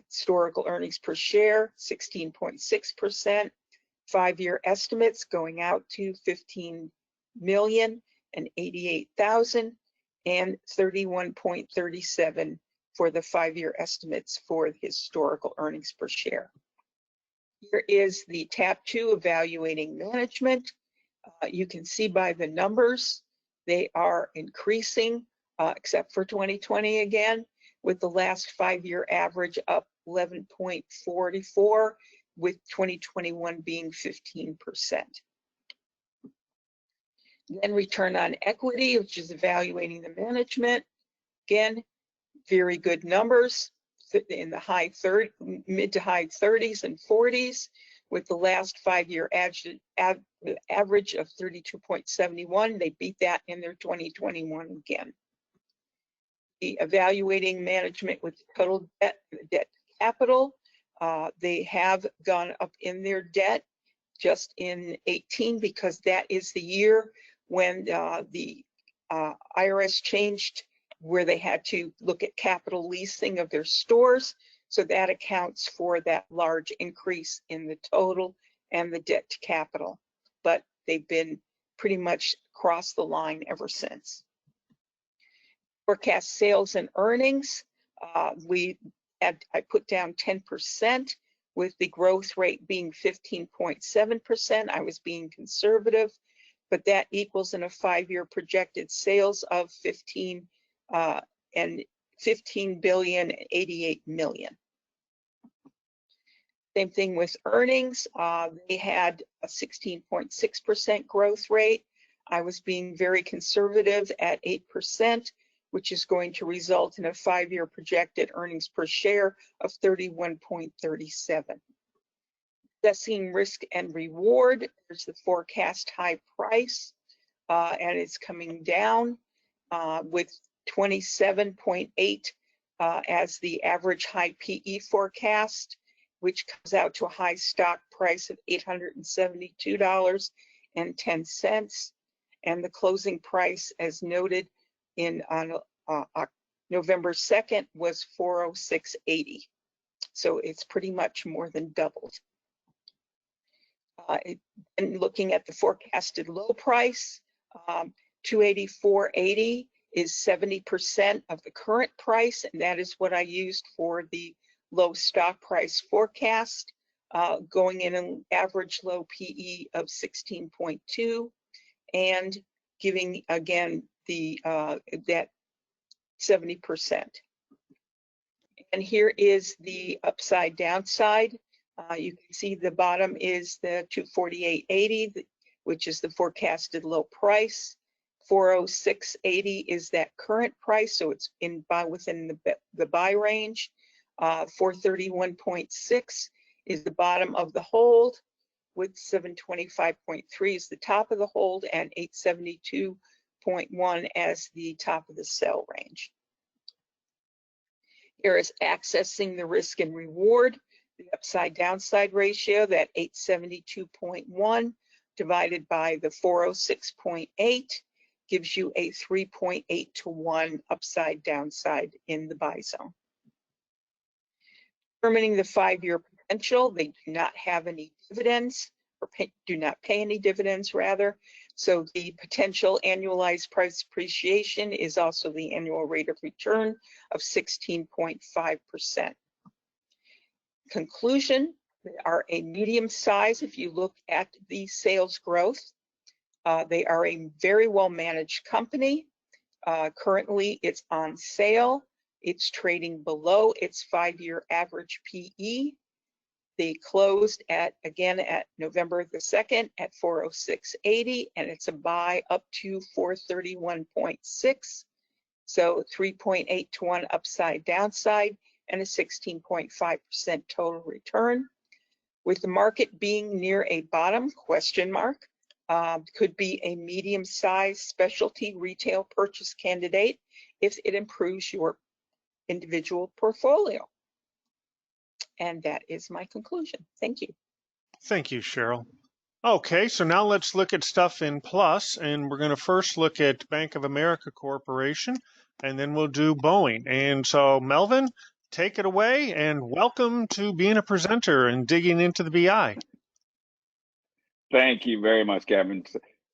historical earnings per share 16.6%, 5-year estimates going out to 15,088,000 and 31.37 for the 5-year estimates for historical earnings per share. Here is the tab 2, evaluating management. You can see by the numbers they are increasing, except for 2020 again, with the last 5-year average up 11.44, with 2021 being 15%. Then return on equity, which is evaluating the management. Again, very good numbers in the mid to high 30s and 40s, with the last 5-year average of 32.71. They beat that in their 2021 again. The evaluating management with total debt capital, they have gone up in their debt just in 18, because that is the year when the IRS changed where they had to look at capital leasing of their stores. So that accounts for that large increase in the total and the debt to capital. But they've been pretty much across the line ever since. Forecast sales and earnings, I put down 10%, with the growth rate being 15.7%. I was being conservative, but that equals in a 5-year projected sales of 15,088,000,000. Same thing with earnings. They had a 16.6% growth rate. I was being very conservative at 8%, which is going to result in a 5-year projected earnings per share of 31.37. Assessing risk and reward, there's the forecast high price, and it's coming down with 27.8 as the average high PE forecast, which comes out to a high stock price of $872.10. And the closing price, as noted on November 2nd, was 406.80. So it's pretty much more than doubled. And looking at the forecasted low price, 284.80 is 70% of the current price, and that is what I used for the low stock price forecast, going in an average low PE of 16.2, and giving again the that 70%. And here is the upside downside. You can see the bottom is the 248.80, which is the forecasted low price. 406.80 is that current price, so it's within the buy range. 431.6 is the bottom of the hold, with 725.3 is the top of the hold, and 872.1 as the top of the sell range. Here is accessing the risk and reward. The upside downside ratio, that 872.1 divided by the 406.8 gives you a 3.8 to 1 upside downside in the buy zone. Determining the 5-year potential, they do not have any dividends, or do not pay any dividends rather. So the potential annualized price appreciation is also the annual rate of return of 16.5%. Conclusion, they are a medium size if you look at the sales growth. They are a very well managed company. Currently it's on sale. It's trading below its 5-year average PE. They closed again at November the 2nd at 406.80, and it's a buy up to 431.6. So 3.8 to 1 upside downside and a 16.5% total return. With the market being near a bottom, question mark, could be a medium-sized specialty retail purchase candidate if it improves your individual portfolio. And that is my conclusion. Thank you. Thank you, Cheryl. Okay, so now let's look at stuff in plus, and we're going to first look at Bank of America Corporation, and then we'll do Boeing. And so, Melvin, take it away, and welcome to being a presenter and digging into the BI. Thank you very much, Kevin.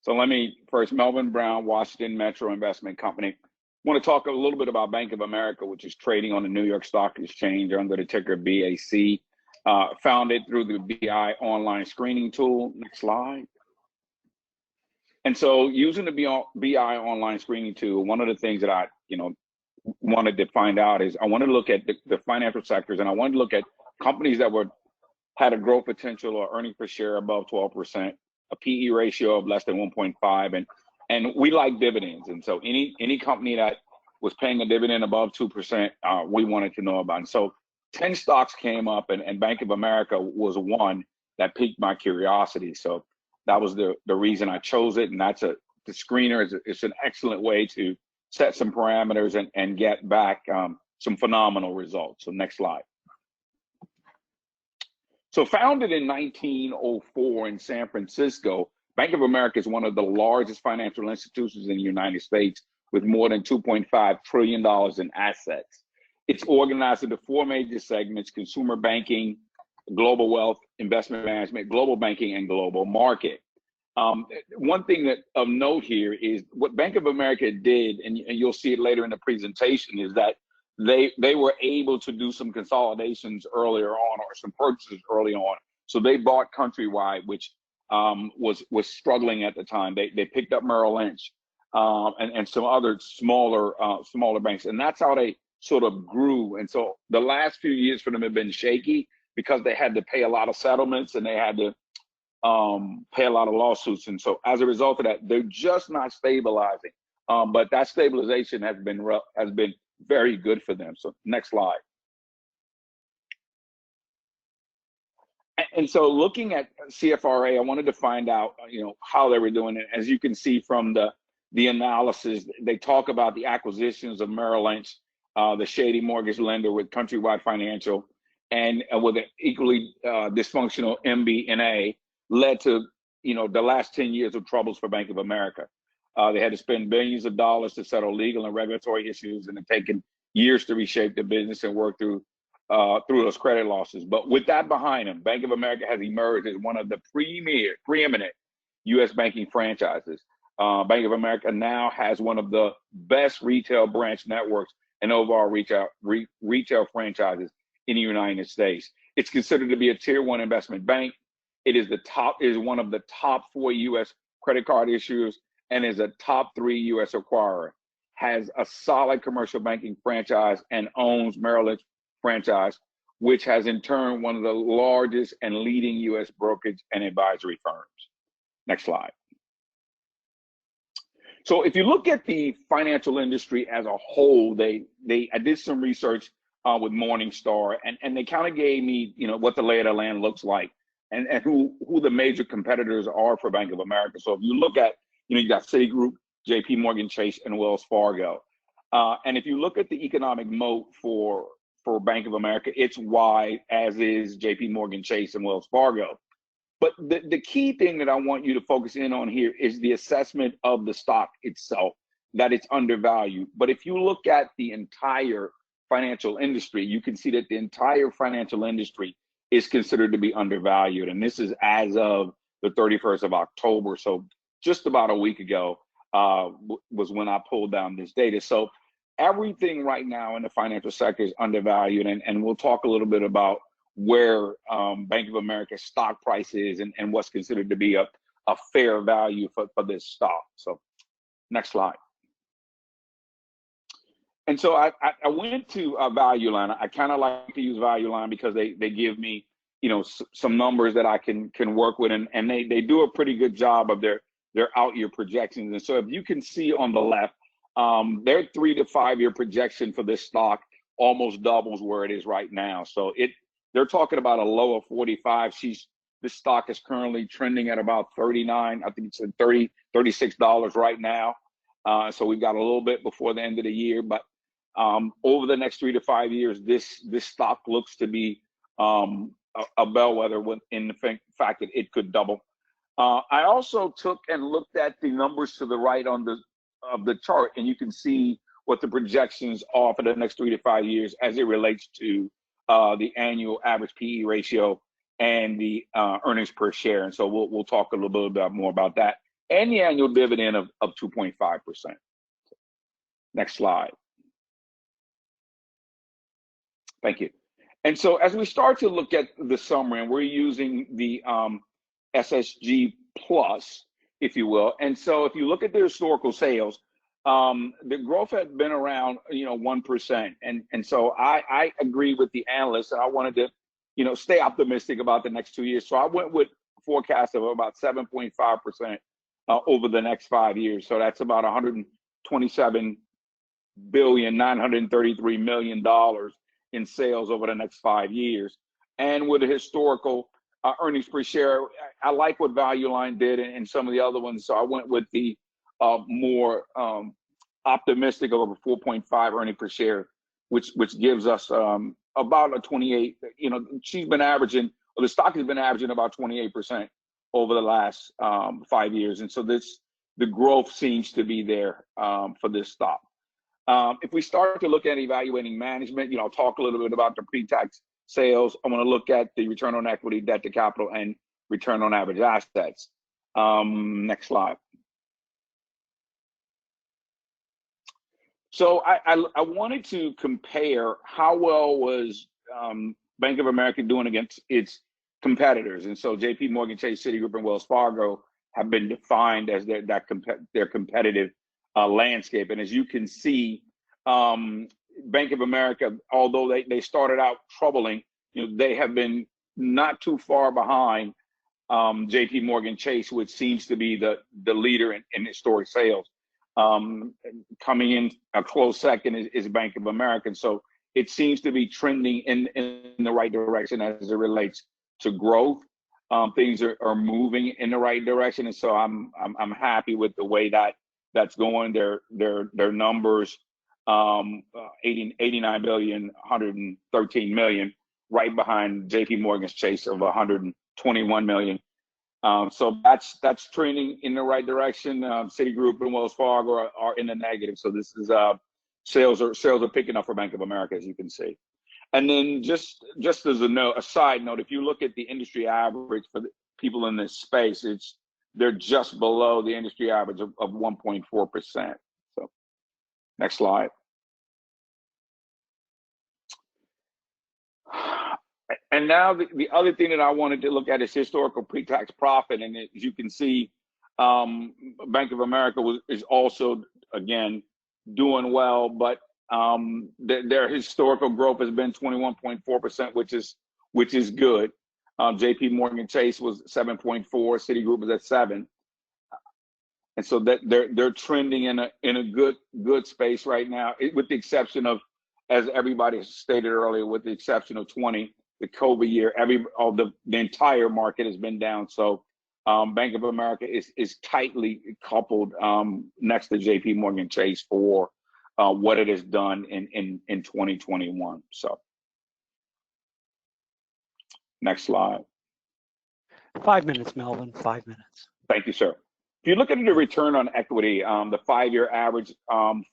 So let me first, Melvin Brown, Washington Metro Investment Company. I want to talk a little bit about Bank of America, which is trading on the New York Stock Exchange under the ticker BAC. Founded through the BI online screening tool. Next slide. And so using the BI online screening tool, one of the things that I wanted to find out is I wanted to look at the financial sectors, and I wanted to look at companies that had a growth potential or earnings per share above 12%, a PE ratio of less than 1.5, and we like dividends. And so any company that was paying a dividend above 2%, we wanted to know about. And so 10 stocks came up, and Bank of America was one that piqued my curiosity. So that was the reason I chose it. And the screener is an excellent way to set some parameters and get back some phenomenal results. So next slide. So founded in 1904 in San Francisco, Bank of America is one of the largest financial institutions in the United States with more than $2.5 trillion in assets. It's organized into 4 major segments: consumer banking, global wealth, investment management, global banking, and global market. One thing that of note here is what Bank of America did, and you'll see it later in the presentation, is that they were able to do some consolidations earlier on, or some purchases early on. So they bought Countrywide, which was struggling at the time. They picked up Merrill Lynch and some other smaller banks, and that's how they sort of grew. And so the last few years for them have been shaky because they had to pay a lot of settlements and they had to pay a lot of lawsuits. And so as a result of that, they're just not stabilizing. But that stabilization has been very good for them. So next slide. And so looking at CFRA, I wanted to find out, how they were doing it. As you can see from the analysis, they talk about the acquisitions of Merrill Lynch, the shady mortgage lender with Countrywide Financial, and with an equally dysfunctional MBNA, led to the last 10 years of troubles for Bank of America. They had to spend billions of dollars to settle legal and regulatory issues, and it's taken years to reshape the business and work through those credit losses. But with that behind them, Bank of America has emerged as one of the preeminent U.S. banking franchises. Bank of America now has one of the best retail branch networks and overall retail franchises in the United States. It's considered to be a tier 1 investment bank. It is one of the top 4 U.S. credit card issuers and is a top 3 U.S. acquirer. Has a solid commercial banking franchise and owns Merrill Lynch franchise, which has in turn one of the largest and leading U.S. brokerage and advisory firms. Next slide. So if you look at the financial industry as a whole, I did some research with Morningstar, and they kind of gave me, what the lay of the land looks like, and who the major competitors are for Bank of America. So if you look at, you got Citigroup, JP Morgan Chase, and Wells Fargo. And if you look at the economic moat for for Bank of America. It's wide, as is JP Morgan Chase and Wells Fargo. But the key thing that I want you to focus in on here is the assessment of the stock itself, that it's undervalued. But if you look at the entire financial industry, you can see that the entire financial industry is considered to be undervalued. And this is as of the 31st of October. So just about a week ago was when I pulled down this data. So everything right now in the financial sector is undervalued. And we'll talk a little bit about where Bank of America's stock price is and what's considered to be a fair value for this stock. So next slide. And so I went to Value Line. I kind of like to use Value Line because they give me, you know, some numbers that I can work with, and they do a pretty good job of their out year projections. And so if you can see on the left, their 3 to 5 year projection for this stock almost doubles where it is right now. So they're talking about a low of 45. This stock is currently trending at about 39. I think it's at $36 right now. So we've got a little bit before the end of the year, but over the next 3 to 5 years, this stock looks to be a bellwether in the fact that it could double. I also took and looked at the numbers to the right of the chart, and you can see what the projections are for the next 3 to 5 years as it relates to the annual average PE ratio and the earnings per share. And so we'll talk a little bit more about that, and the annual dividend of 2.5%. Next slide. Thank you. And so as we start to look at the summary, and we're using the SSG Plus, if you will. And so if you look at the historical sales, the growth had been around, 1%. And so I agree with the analysts, and I wanted to, stay optimistic about the next 2 years. So I went with a forecast of about 7.5% over the next 5 years. So that's about $127,933 million in sales over the next 5 years. And with a historical earnings per share, I like what Value Line did and some of the other ones. So I went with the more optimistic of a 4.5 earnings per share, which gives us about a 28. She's been averaging, or the stock has been averaging about 28% over the last 5 years. And so the growth seems to be there for this stock. If we start to look at evaluating management, I'll talk a little bit about the pre-tax sales. I want to look at the return on equity, debt to capital, and return on average assets. Next slide. So I wanted to compare how well was Bank of America doing against its competitors. And so JP Morgan Chase, Citigroup, and Wells Fargo have been defined as their competitive landscape. And as you can see, Bank of America, although they started out troubling, they have been not too far behind JP Morgan Chase, which seems to be the leader in historic sales. Coming in a close second is Bank of America. And so it seems to be trending in the right direction as it relates to growth. Things are moving in the right direction. And so I'm happy with the way that's going. Their numbers, 89 billion, 113 million, right behind JP Morgan Chase of 121 million. So that's trending in the right direction. Citigroup and Wells Fargo are in the negative. So this is sales are picking up for Bank of America, as you can see. And then just as a side note, if you look at the industry average for the people in this space, they're just below the industry average of 1.4%. So next slide. And now the other thing that I wanted to look at is historical pre-tax profit. And as you can see, Bank of America is also, again, doing well, but their historical growth has been 21.4%, which is good. JP Morgan Chase was 7.4, Citigroup was at 7. And so that they're trending in a good space right now, with the exception of, as everybody stated earlier, with the exception of 20, the COVID year, the entire market has been down. So Bank of America is tightly coupled next to JP Morgan Chase for what it has done in 2021. So Next slide. 5 minutes, Melvin, 5 minutes. Thank you, sir. If you look at the return on equity, the 5-year average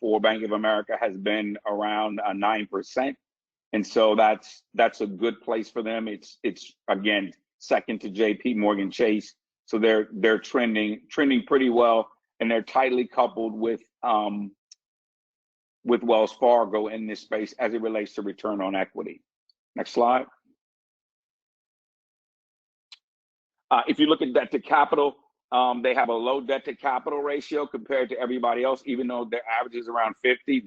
for Bank of America has been around 9%. And so that's a good place for them. It's again, second to JP Morgan Chase. So they're trending pretty well, and they're tightly coupled with Wells Fargo in this space as it relates to return on equity. Next slide. If you look at debt to capital, they have a low debt to capital ratio compared to everybody else. Even though their average is around 50,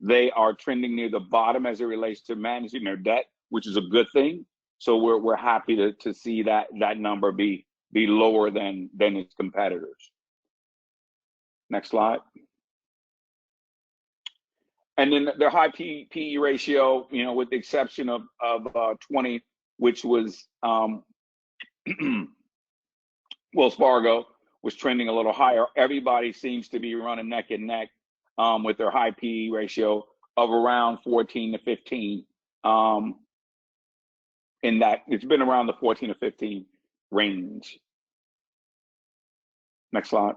they are trending near the bottom as it relates to managing their debt, which is a good thing. So we're happy to see that number be lower than its competitors. Next slide. And then their high PE ratio, with the exception of 20, which was Wells Fargo, was trending a little higher. Everybody seems to be running neck and neck with their high PE ratio of around 14 to 15. In that, it's been around the 14 to 15 range. Next slide.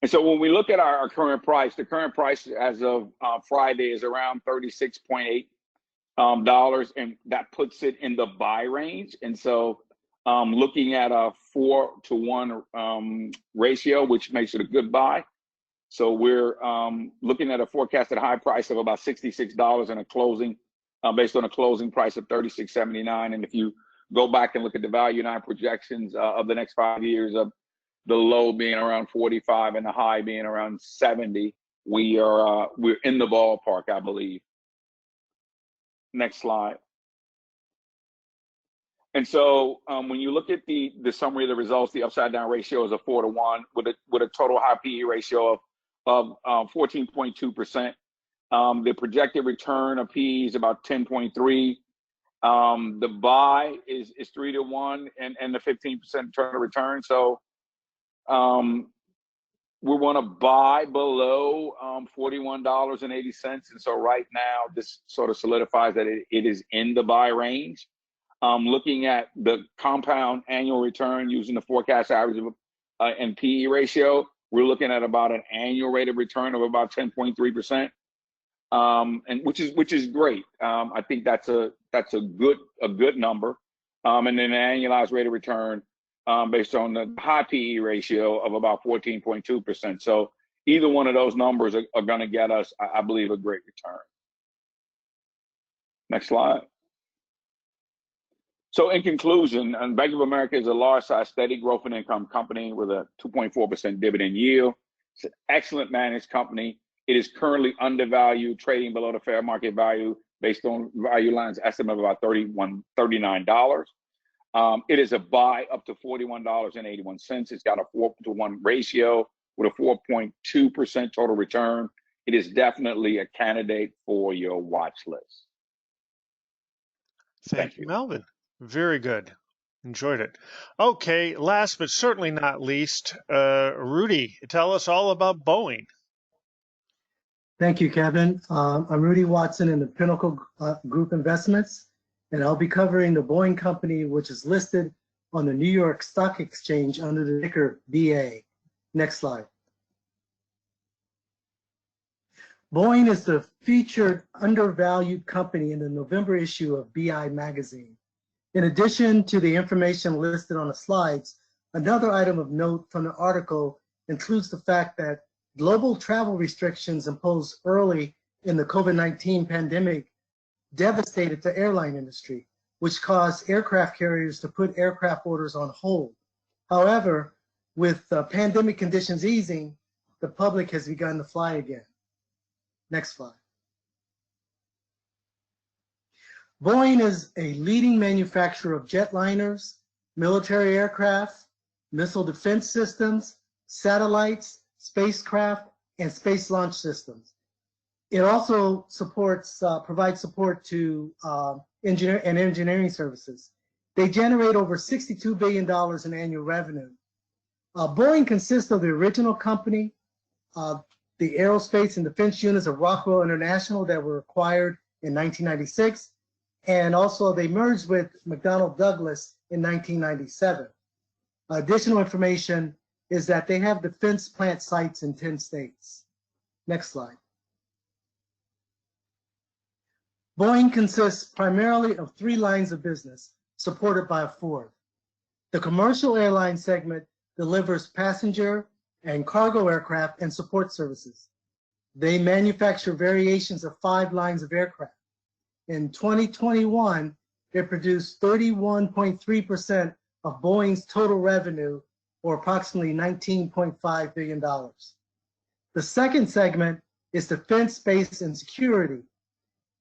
And so when we look at our current price, the current price as of Friday is around $36.8, and that puts it in the buy range. And so looking at a 4-to-1 ratio, which makes it a good buy. So we're looking at a forecasted high price of about $66 and a closing, based on a closing price of $36.79. And if you go back and look at the value 9 projections of the next 5 years, of the low being around 45 and the high being around 70, we're in the ballpark, I believe. Next slide. And so when you look at the summary of the results, the upside down ratio is a 4-to-1 with a total high PE ratio of 14.2%. The projected return of PE is about 10.3. The buy is 3-to-1 and the 15% return of return. So we want to buy below $41.80. And so right now, this sort of solidifies that it is in the buy range. Looking at the compound annual return using the forecast average of and PE ratio, we're looking at about an annual rate of return of about 10.3%, and which is great. I think that's a good number, and then an annualized rate of return based on the high PE ratio of about 14.2%. So either one of those numbers are going to get us, I believe, a great return. Next slide. So in conclusion, Bank of America is a large-size, steady growth and income company with a 2.4% dividend yield. It's an excellent managed company. It is currently undervalued, trading below the fair market value based on Value Line's estimate of about $39. It is a buy up to $41.81. It's got a 4-to-1 ratio with a 4.2% total return. It is definitely a candidate for your watch list. Thank you, Melvin. Very good. Enjoyed it. Okay, last but certainly not least, Rudy, tell us all about Boeing. Thank you, Kevin. I'm Rudy Watson in the Pinnacle Group Investments, and I'll be covering the Boeing Company, which is listed on the New York Stock Exchange under the ticker BA. Next slide. Boeing is the featured undervalued company in the November issue of BI magazine. In addition to the information listed on the slides, another item of note from the article includes the fact that global travel restrictions imposed early in the COVID-19 pandemic devastated the airline industry, which caused aircraft carriers to put aircraft orders on hold. However, with pandemic conditions easing, the public has begun to fly again. Next slide. Boeing is a leading manufacturer of jetliners, military aircraft, missile defense systems, satellites, spacecraft, and space launch systems. It also provides support to engineering services. They generate over $62 billion in annual revenue. Boeing consists of the original company, the aerospace and defense units of Rockwell International that were acquired in 1996, And also they merged with McDonnell Douglas in 1997. Additional information is that they have defense plant sites in 10 states. Next slide. Boeing consists primarily of 3 lines of business supported by a 4th. The commercial airline segment delivers passenger and cargo aircraft and support services. They manufacture variations of 5 lines of aircraft. In 2021, they produced 31.3% of Boeing's total revenue, or approximately $19.5 billion. The second segment is defense, space, and security.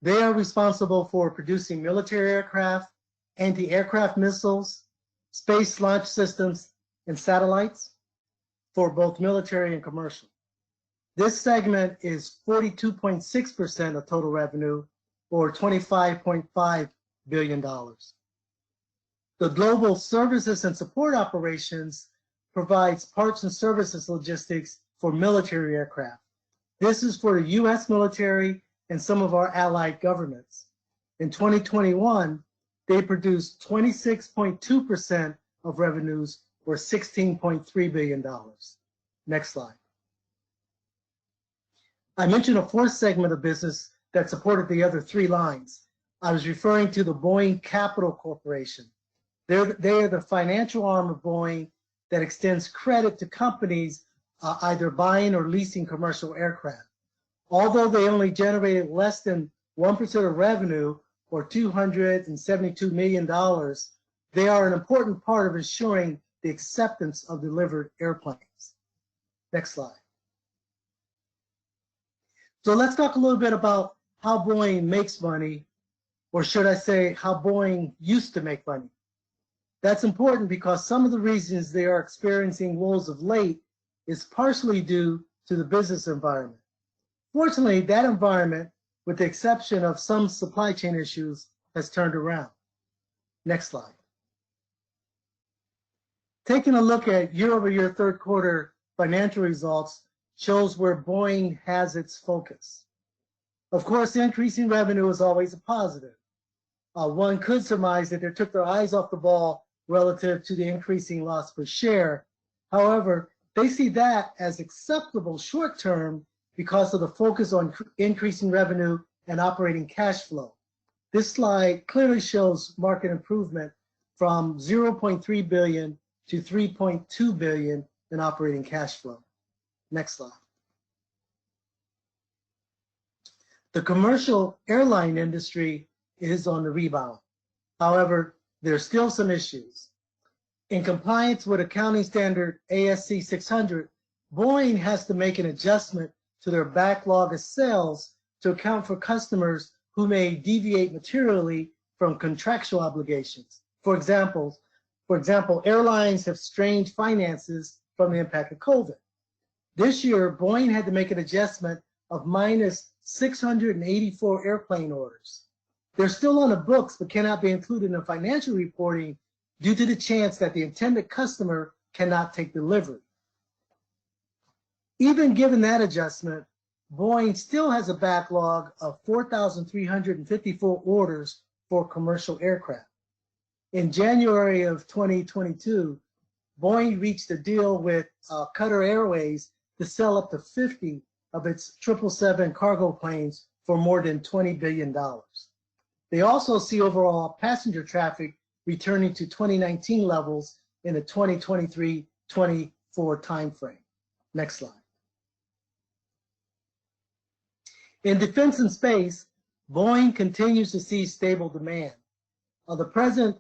They are responsible for producing military aircraft, anti-aircraft missiles, space launch systems, and satellites for both military and commercial. This segment is 42.6% of total revenue, or $25.5 billion. The global services and support operations provides parts and services logistics for military aircraft. This is for the US military and some of our allied governments. In 2021, they produced 26.2% of revenues, or $16.3 billion. Next slide. I mentioned a 4th segment of business that supported the other 3 lines. I was referring to the Boeing Capital Corporation. They are the financial arm of Boeing that extends credit to companies either buying or leasing commercial aircraft. Although they only generated less than 1% of revenue, or $272 million, they are an important part of ensuring the acceptance of delivered airplanes. Next slide. So let's talk a little bit about how Boeing makes money, or should I say how Boeing used to make money. That's important because some of the reasons they are experiencing woes of late is partially due to the business environment. Fortunately, that environment, with the exception of some supply chain issues, has turned around. Next slide. Taking a look at year-over-year 3rd quarter financial results shows where Boeing has its focus. Of course, increasing revenue is always a positive. One could surmise that they took their eyes off the ball relative to the increasing loss per share. However, they see that as acceptable short-term because of the focus on increasing revenue and operating cash flow. This slide clearly shows market improvement from $0.3 billion to $3.2 billion in operating cash flow. Next slide. The commercial airline industry is on the rebound. However, there's still some issues. In compliance with accounting standard ASC 600, Boeing has to make an adjustment to their backlog of sales to account for customers who may deviate materially from contractual obligations. For example, airlines have strained finances from the impact of COVID. This year, Boeing had to make an adjustment of minus 684 airplane orders. They're still on the books, but cannot be included in financial reporting due to the chance that the intended customer cannot take delivery. Even given that adjustment, Boeing still has a backlog of 4,354 orders for commercial aircraft. In January of 2022, Boeing reached a deal with Qatar Airways to sell up to 50 of its 777 cargo planes for more than $20 billion. They also see overall passenger traffic returning to 2019 levels in the 2023-24 timeframe. Next slide. In defense and space, Boeing continues to see stable demand. The present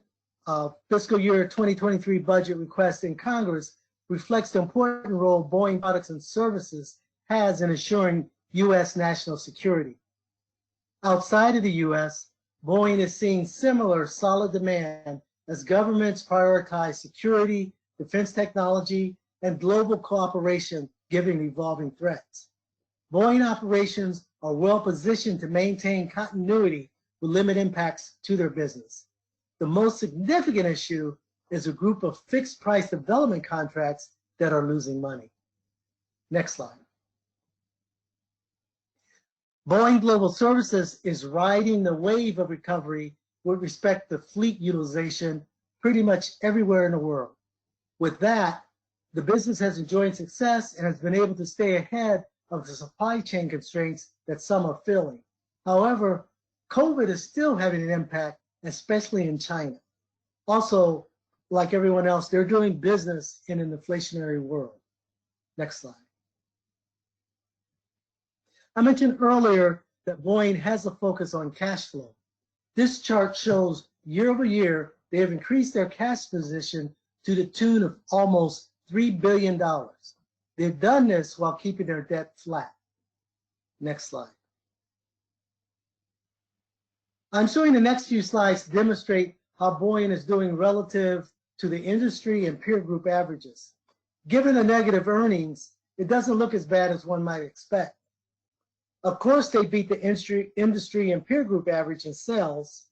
fiscal year 2023 budget request in Congress reflects the important role Boeing products and services has in ensuring U.S. national security. Outside of the U.S., Boeing is seeing similar solid demand as governments prioritize security, defense technology, and global cooperation given evolving threats. Boeing operations are well positioned to maintain continuity with limited impacts to their business. The most significant issue is a group of fixed price development contracts that are losing money. Next slide. Boeing Global Services is riding the wave of recovery with respect to fleet utilization pretty much everywhere in the world. With that, the business has enjoyed success and has been able to stay ahead of the supply chain constraints that some are feeling. However, COVID is still having an impact, especially in China. Also, like everyone else, they're doing business in an inflationary world. Next slide. I mentioned earlier that Boeing has a focus on cash flow. This chart shows year over year, they have increased their cash position to the tune of almost $3 billion. They've done this while keeping their debt flat. Next slide. I'm showing the next few slides to demonstrate how Boeing is doing relative to the industry and peer group averages. Given the negative earnings, it doesn't look as bad as one might expect. Of course, they beat the industry and peer group average in sales.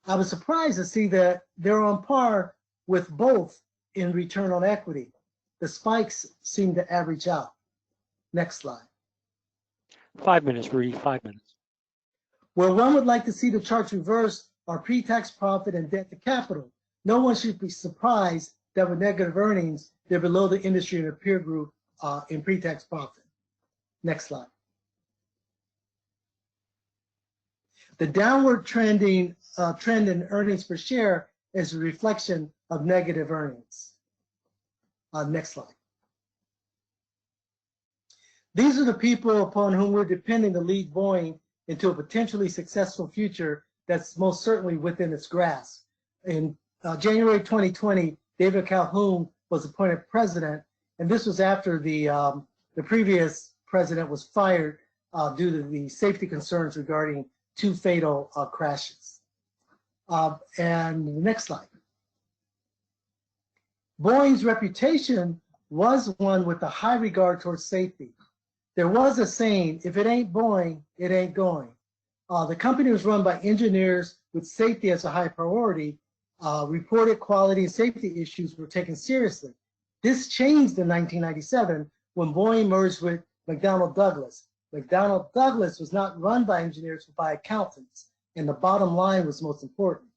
I was surprised to see that they're on par with both in return on equity. The spikes seem to average out. Next slide. 5 minutes, Rudy, 5 minutes. Where one would like to see the charts reversed are pre-tax profit and debt to capital. No one should be surprised that with negative earnings, they're below the industry and the peer group in pre-tax profit. Next slide. The downward trend in earnings per share is a reflection of negative earnings. Next slide. These are the people upon whom we're depending to lead Boeing into a potentially successful future that's most certainly within its grasp. In January 2020, David Calhoun was appointed president, and this was after the previous president was fired due to the safety concerns regarding 2 fatal crashes. And the next slide. Boeing's reputation was one with a high regard towards safety. There was a saying, if it ain't Boeing, it ain't going. The company was run by engineers with safety as a high priority. Reported quality and safety issues were taken seriously. This changed in 1997 when Boeing merged with McDonnell Douglas. McDonnell Douglas was not run by engineers but by accountants, and the bottom line was most important.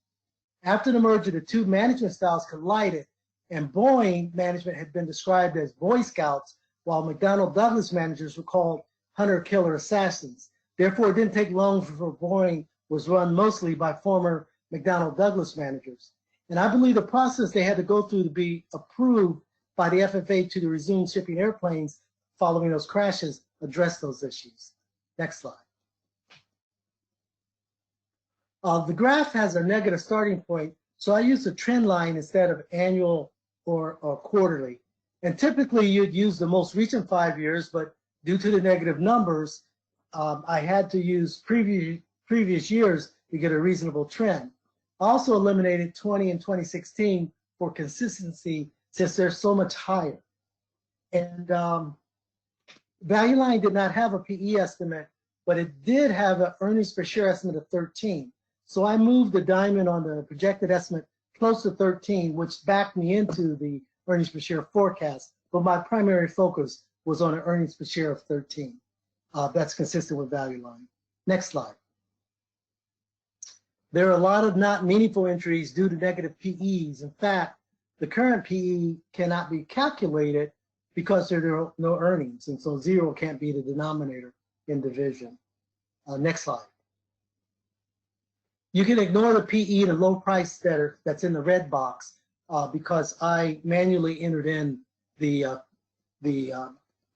After the merger, the two management styles collided, and Boeing management had been described as Boy Scouts, while McDonnell Douglas managers were called hunter-killer assassins. Therefore, it didn't take long before Boeing was run mostly by former McDonnell Douglas managers. And I believe the process they had to go through to be approved by the FAA to resume shipping airplanes following those crashes addressed those issues. Next slide. The graph has a negative starting point, so I use a trend line instead of annual or quarterly. And typically you'd use the most recent 5 years, but due to the negative numbers, I had to use previous years to get a reasonable trend. I also eliminated 20 and 2016 for consistency since they're so much higher. And Value Line did not have a PE estimate, but it did have an earnings per share estimate of 13. So I moved the diamond on the projected estimate close to 13, which backed me into the earnings per share forecast. But my primary focus was on an earnings per share of 13. That's consistent with Value Line. Next slide. There are a lot of not meaningful entries due to negative PEs. In fact, the current PE cannot be calculated because there are no earnings, and so 0 can't be the denominator in division. Next slide. You can ignore the PE, the low price that's in the red box, because I manually entered in the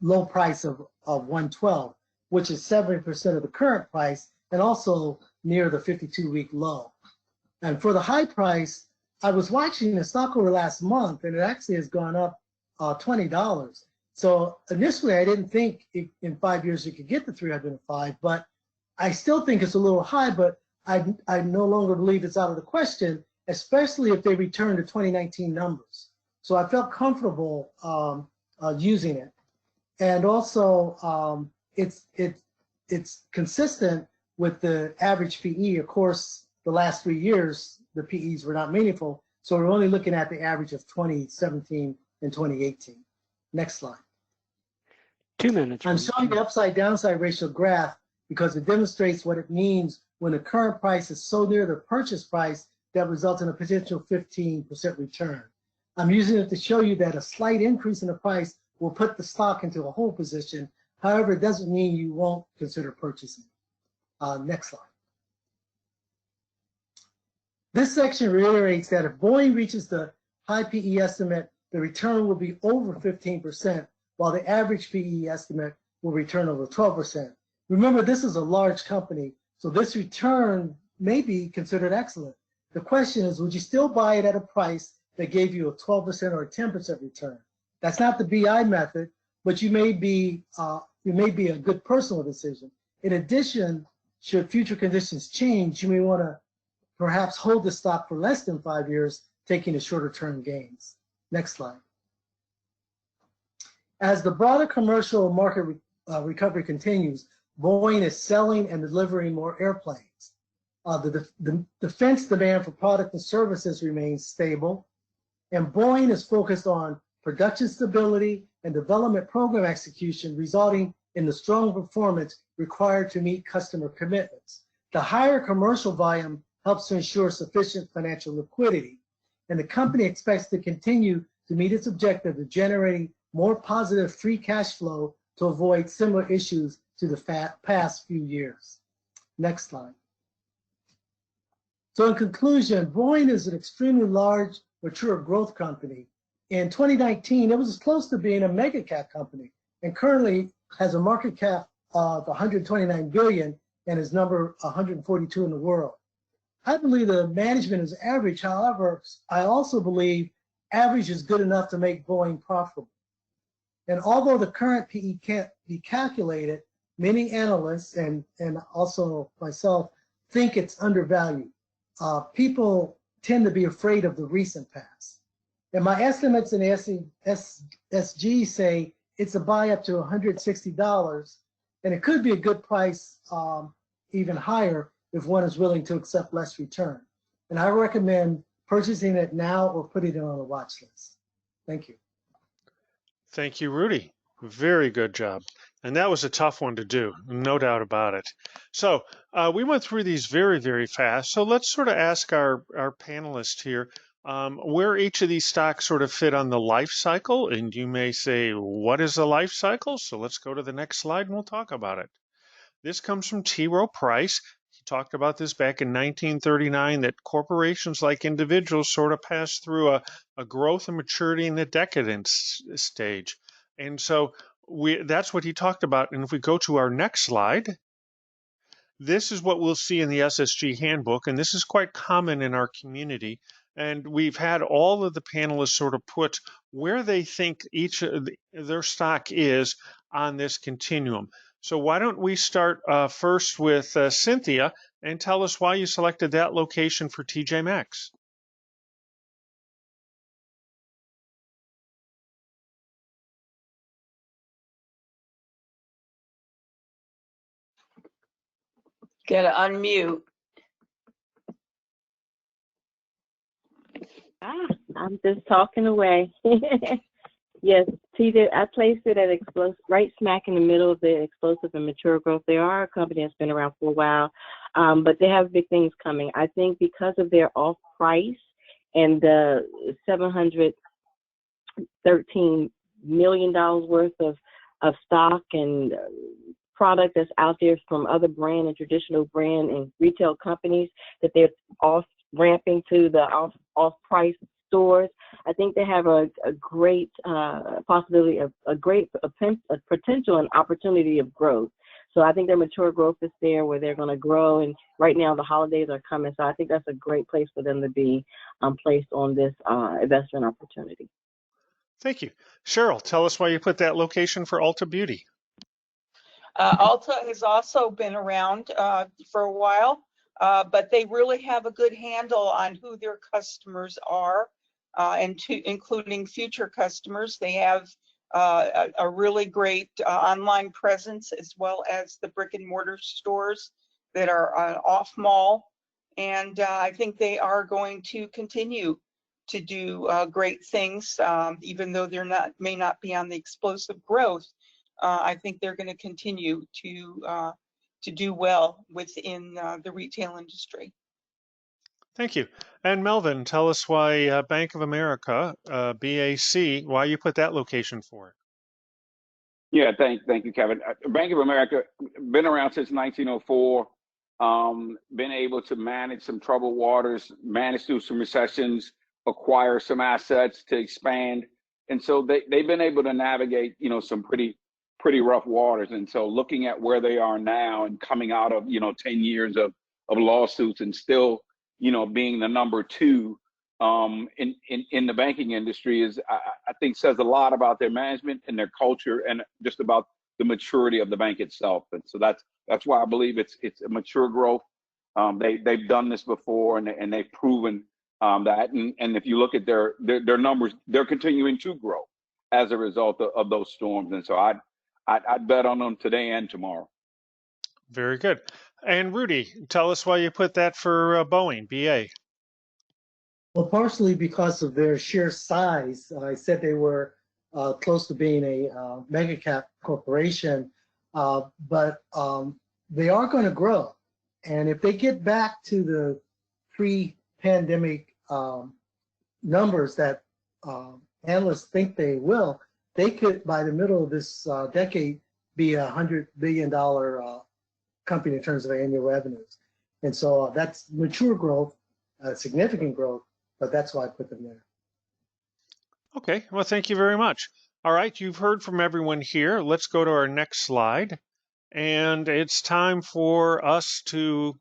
low price of 112, which is 70% of the current price and also near the 52-week low. And for the high price, I was watching the stock over last month, and it actually has gone up $20. So initially, I didn't think in 5 years it could get to 305, but I still think it's a little high, but I no longer believe it's out of the question, especially if they return to 2019 numbers. So I felt comfortable using it. And also, it's consistent with the average PE. Of course, the last 3 years, the PEs were not meaningful. So we're only looking at the average of 2017 and 2018. Next slide. 2 minutes. I'm showing the upside downside ratio graph because it demonstrates what it means when the current price is so near the purchase price that results in a potential 15% return. I'm using it to show you that a slight increase in the price will put the stock into a hold position. However, it doesn't mean you won't consider purchasing. Next slide. This section reiterates that if Boeing reaches the high PE estimate, the return will be over 15%, while the average PE estimate will return over 12%. Remember, this is a large company, so this return may be considered excellent. The question is, would you still buy it at a price that gave you a 12% or a 10% return? That's not the BI method, but it may be a good personal decision. In addition, should future conditions change, you may want to perhaps hold the stock for less than 5 years, taking the shorter term gains. Next slide. As the broader commercial market recovery continues, Boeing is selling and delivering more airplanes. The defense demand for product and services remains stable, and Boeing is focused on production stability and development program execution, resulting in the strong performance required to meet customer commitments. The higher commercial volume helps to ensure sufficient financial liquidity, and the company expects to continue to meet its objective of generating more positive free cash flow to avoid similar issues to the past few years. Next slide. So in conclusion, Boeing is an extremely large, mature growth company. In 2019, it was as close to being a mega cap company, and currently has a market cap of 129 billion and is number 142 in the world. I believe the management is average. However, I also believe average is good enough to make Boeing profitable. And although the current PE can't be calculated, many analysts and also myself think it's undervalued. People tend to be afraid of the recent past. And my estimates in the SG say it's a buy up to $160, and it could be a good price, even higher, if one is willing to accept less return. And I recommend purchasing it now or putting it on a watch list. Thank you. Thank you, Rudy. Very good job. And that was a tough one to do, no doubt about it. So we went through these very, very fast. So let's sort of ask our panelists here where each of these stocks sort of fit on the life cycle. And you may say, what is the life cycle? So let's go to the next slide and we'll talk about it. This comes from T. Rowe Price. He talked about this back in 1939, that corporations, like individuals, sort of pass through a growth and maturity in the decadence stage. And so that's what he talked about. And if we go to our next slide, this is what we'll see in the SSG handbook. And this is quite common in our community. And we've had all of the panelists sort of put where they think each of their stock is on this continuum. So why don't we start first with Cynthia and tell us why you selected that location for TJ Maxx. Gotta unmute. I'm just talking away. Yes, TJ, I placed it at right smack in the middle of the explosive and mature growth. They are a company that's been around for a while, but they have big things coming. I think because of their off price and the $713 million worth of stock and product that's out there from other brand and traditional brand and retail companies, that they're off ramping to the off price stores. I think they have a great possibility of a potential and opportunity of growth. So I think their mature growth is there where they're going to grow. And right now the holidays are coming. So I think that's a great place for them to be placed on this investment opportunity. Thank you. Cheryl, tell us why you put that location for Ulta Beauty. Ulta has also been around for a while, but they really have a good handle on who their customers are. Including future customers. They have a really great online presence, as well as the brick and mortar stores that are off mall. And I think they are going to continue to do great things, even though they're may not be on the explosive growth. I think they're going to continue to do well within the retail industry. Thank you. And Melvin, tell us why Bank of America, BAC, why you put that location for it. Yeah, thank you, Kevin. Bank of America been around since 1904. Been able to manage some troubled waters, manage through some recessions, acquire some assets to expand, and so they've been able to navigate, some pretty rough waters. And so looking at where they are now and coming out of 10 years of lawsuits and still being the number two in the banking industry is I think says a lot about their management and their culture and just about the maturity of the bank itself. And so that's why I believe it's a mature growth. They've done this before and they've proven that. And if you look at their numbers, they're continuing to grow as a result of those storms. And so I'd bet on them today and tomorrow. Very good. And Rudy, tell us why you put that for Boeing, BA. Well, partially because of their sheer size. I said they were close to being a mega cap corporation, but they are going to grow. And if they get back to the pre-pandemic numbers that analysts think they will, they could, by the middle of this decade, be a $100 billion company in terms of annual revenues. And so that's mature growth, significant growth, but that's why I put them there. Okay, well, thank you very much. All right, you've heard from everyone here. Let's go to our next slide. And it's time for us to,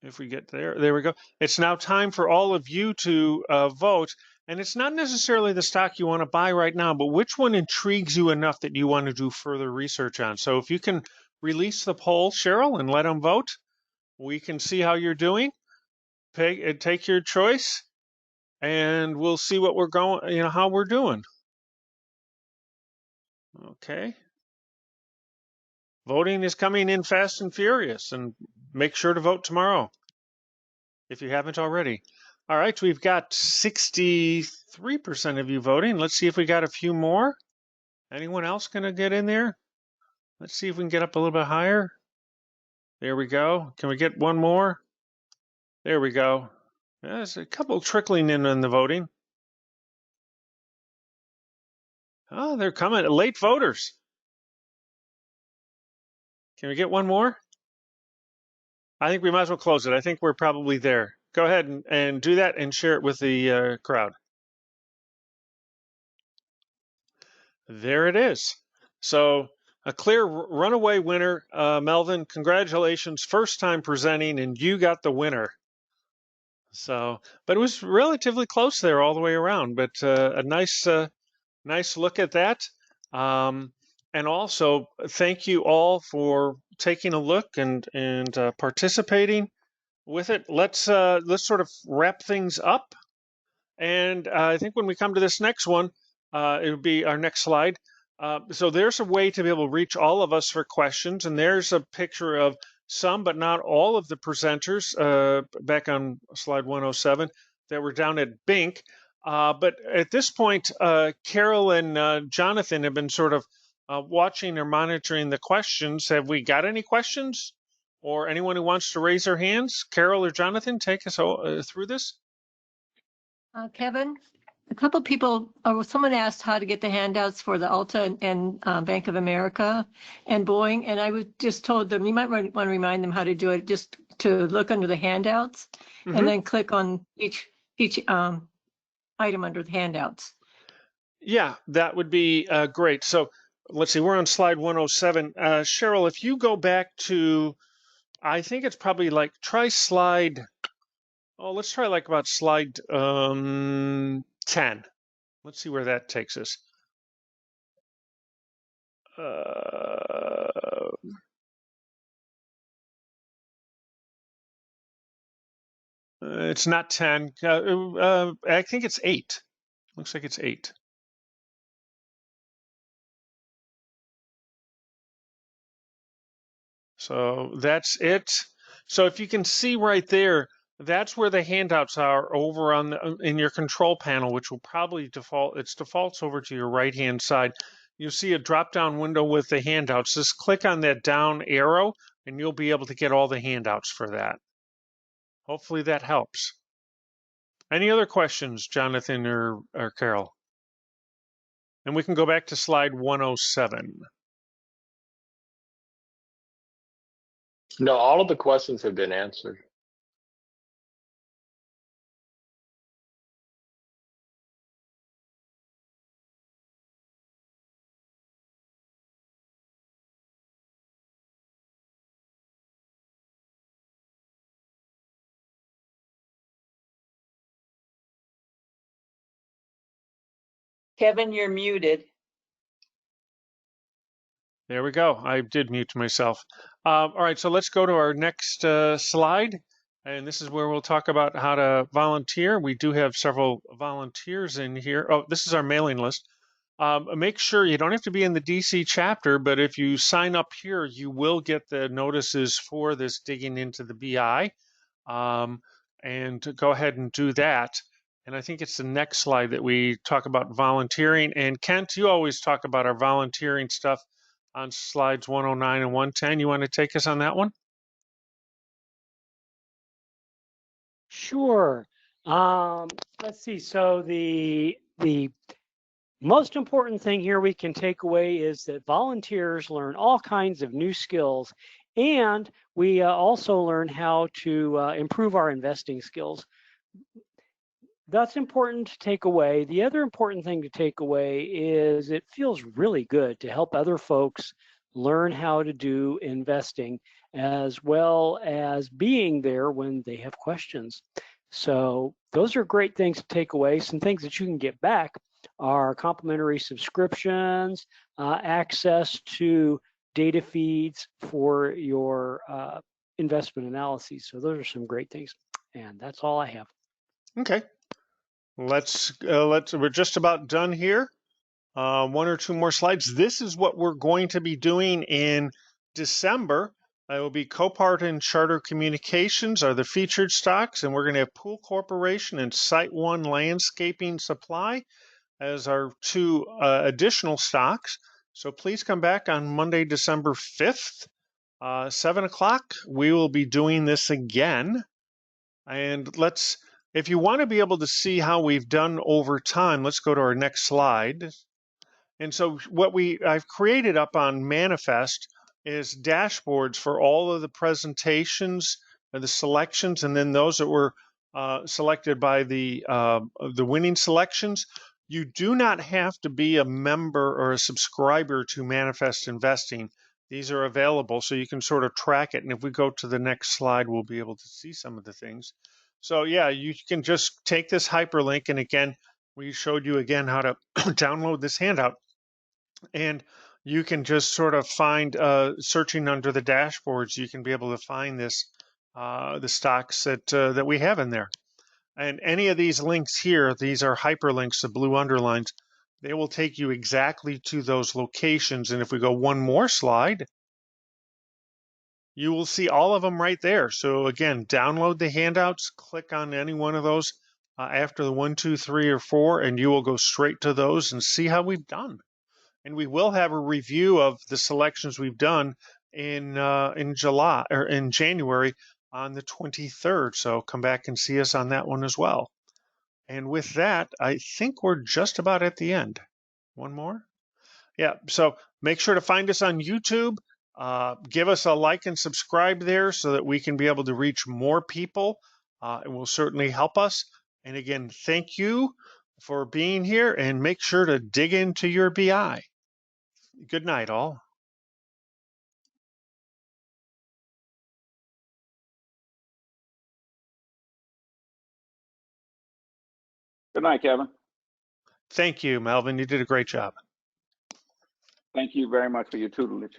if we get there we go. It's now time for all of you to vote. And it's not necessarily the stock you want to buy right now, but which one intrigues you enough that you want to do further research on. So if you can release the poll, Cheryl, and let them vote, we can see how you're doing. Take your choice, and we'll see what we're going, how we're doing. Okay. Voting is coming in fast and furious, and make sure to vote tomorrow if you haven't already. All right, we've got 63% of you voting. Let's see if we got a few more. Anyone else going to get in there? Let's see if we can get up a little bit higher. There we go. Can we get one more? There we go. There's a couple trickling in on the voting. Oh, they're coming. Late voters. Can we get one more? I think we might as well close it. I think we're probably there. Go ahead and do that and share it with the crowd. There it is. So a clear runaway winner. Melvin, congratulations. First time presenting, and you got the winner. So, but it was relatively close there all the way around. But a nice look at that. And also, thank you all for taking a look and participating with it. Let's sort of wrap things up. And I think when we come to this next one, it would be our next slide. So there's a way to be able to reach all of us for questions. And there's a picture of some, but not all of the presenters back on slide 107 that were down at Bink. But at this point, Carol and Jonathan have been sort of watching or monitoring the questions. Have we got any questions? Or anyone who wants to raise their hands? Carol or Jonathan, take us through this. Kevin, a couple people, someone asked how to get the handouts for the Ulta and Bank of America and Boeing, and I was just told them, you might want to remind them how to do it, just to look under the handouts and then click on each item under the handouts. Yeah, that would be great. So let's see, we're on slide 107. Cheryl, if you go back to, I think it's probably like, try slide, let's try like about slide 10. Let's see where that takes us. It's not 10. I think it's 8. Looks like it's 8. So that's it. So if you can see right there, that's where the handouts are over on in your control panel, which will probably defaults over to your right-hand side. You'll see a drop-down window with the handouts. Just click on that down arrow and you'll be able to get all the handouts for that. Hopefully that helps. Any other questions, Jonathan or Carol? And we can go back to slide 107. No, all of the questions have been answered. Kevin, you're muted. There we go. I did mute myself. All right, so let's go to our next slide. And this is where we'll talk about how to volunteer. We do have several volunteers in here. Oh, this is our mailing list. Make sure you don't have to be in the DC chapter, but if you sign up here, you will get the notices for this digging into the BI. And to go ahead and do that. And I think it's the next slide that we talk about volunteering. And Kent, you always talk about our volunteering stuff on slides 109 and 110. You want to take us on that one? Sure. Let's see. So the most important thing here we can take away is that volunteers learn all kinds of new skills, and we also learn how to improve our investing skills. That's important to take away. The other important thing to take away is it feels really good to help other folks learn how to do investing, as well as being there when they have questions. So those are great things to take away. Some things that you can get back are complimentary subscriptions, access to data feeds for your investment analyses. So those are some great things. And that's all I have. Okay. We're just about done here. One or two more slides. This is what we're going to be doing in December. It will be Copart and Charter Communications are the featured stocks, and we're going to have Pool Corporation and SiteOne Landscaping Supply as our two additional stocks. So please come back on Monday, December 5th, 7 o'clock. We will be doing this again. And if you want to be able to see how we've done over time, let's go to our next slide. And so what I've created up on Manifest is dashboards for all of the presentations, the selections, and then those that were selected by the winning selections. You do not have to be a member or a subscriber to Manifest Investing. These are available, so you can sort of track it. And if we go to the next slide, we'll be able to see some of the things. So yeah, you can just take this hyperlink, and again, we showed you again how to download this handout. And you can just sort of find, searching under the dashboards, you can be able to find this, the stocks that we have in there. And any of these links here, these are hyperlinks, the blue underlines, they will take you exactly to those locations. And if we go one more slide, you will see all of them right there. So again, download the handouts, click on any one of those after the 1, 2, 3, or 4, and you will go straight to those and see how we've done. And we will have a review of the selections we've done in July or in January on the 23rd. So come back and see us on that one as well. And with that, I think we're just about at the end. One more? Yeah, so make sure to find us on YouTube. Give us a like and subscribe there so that we can be able to reach more people. It will certainly help us. And again, thank you for being here, and make sure to dig into your BI. Good night, all. Good night, Kevin. Thank you, Melvin. You did a great job. Thank you very much for your tutelage.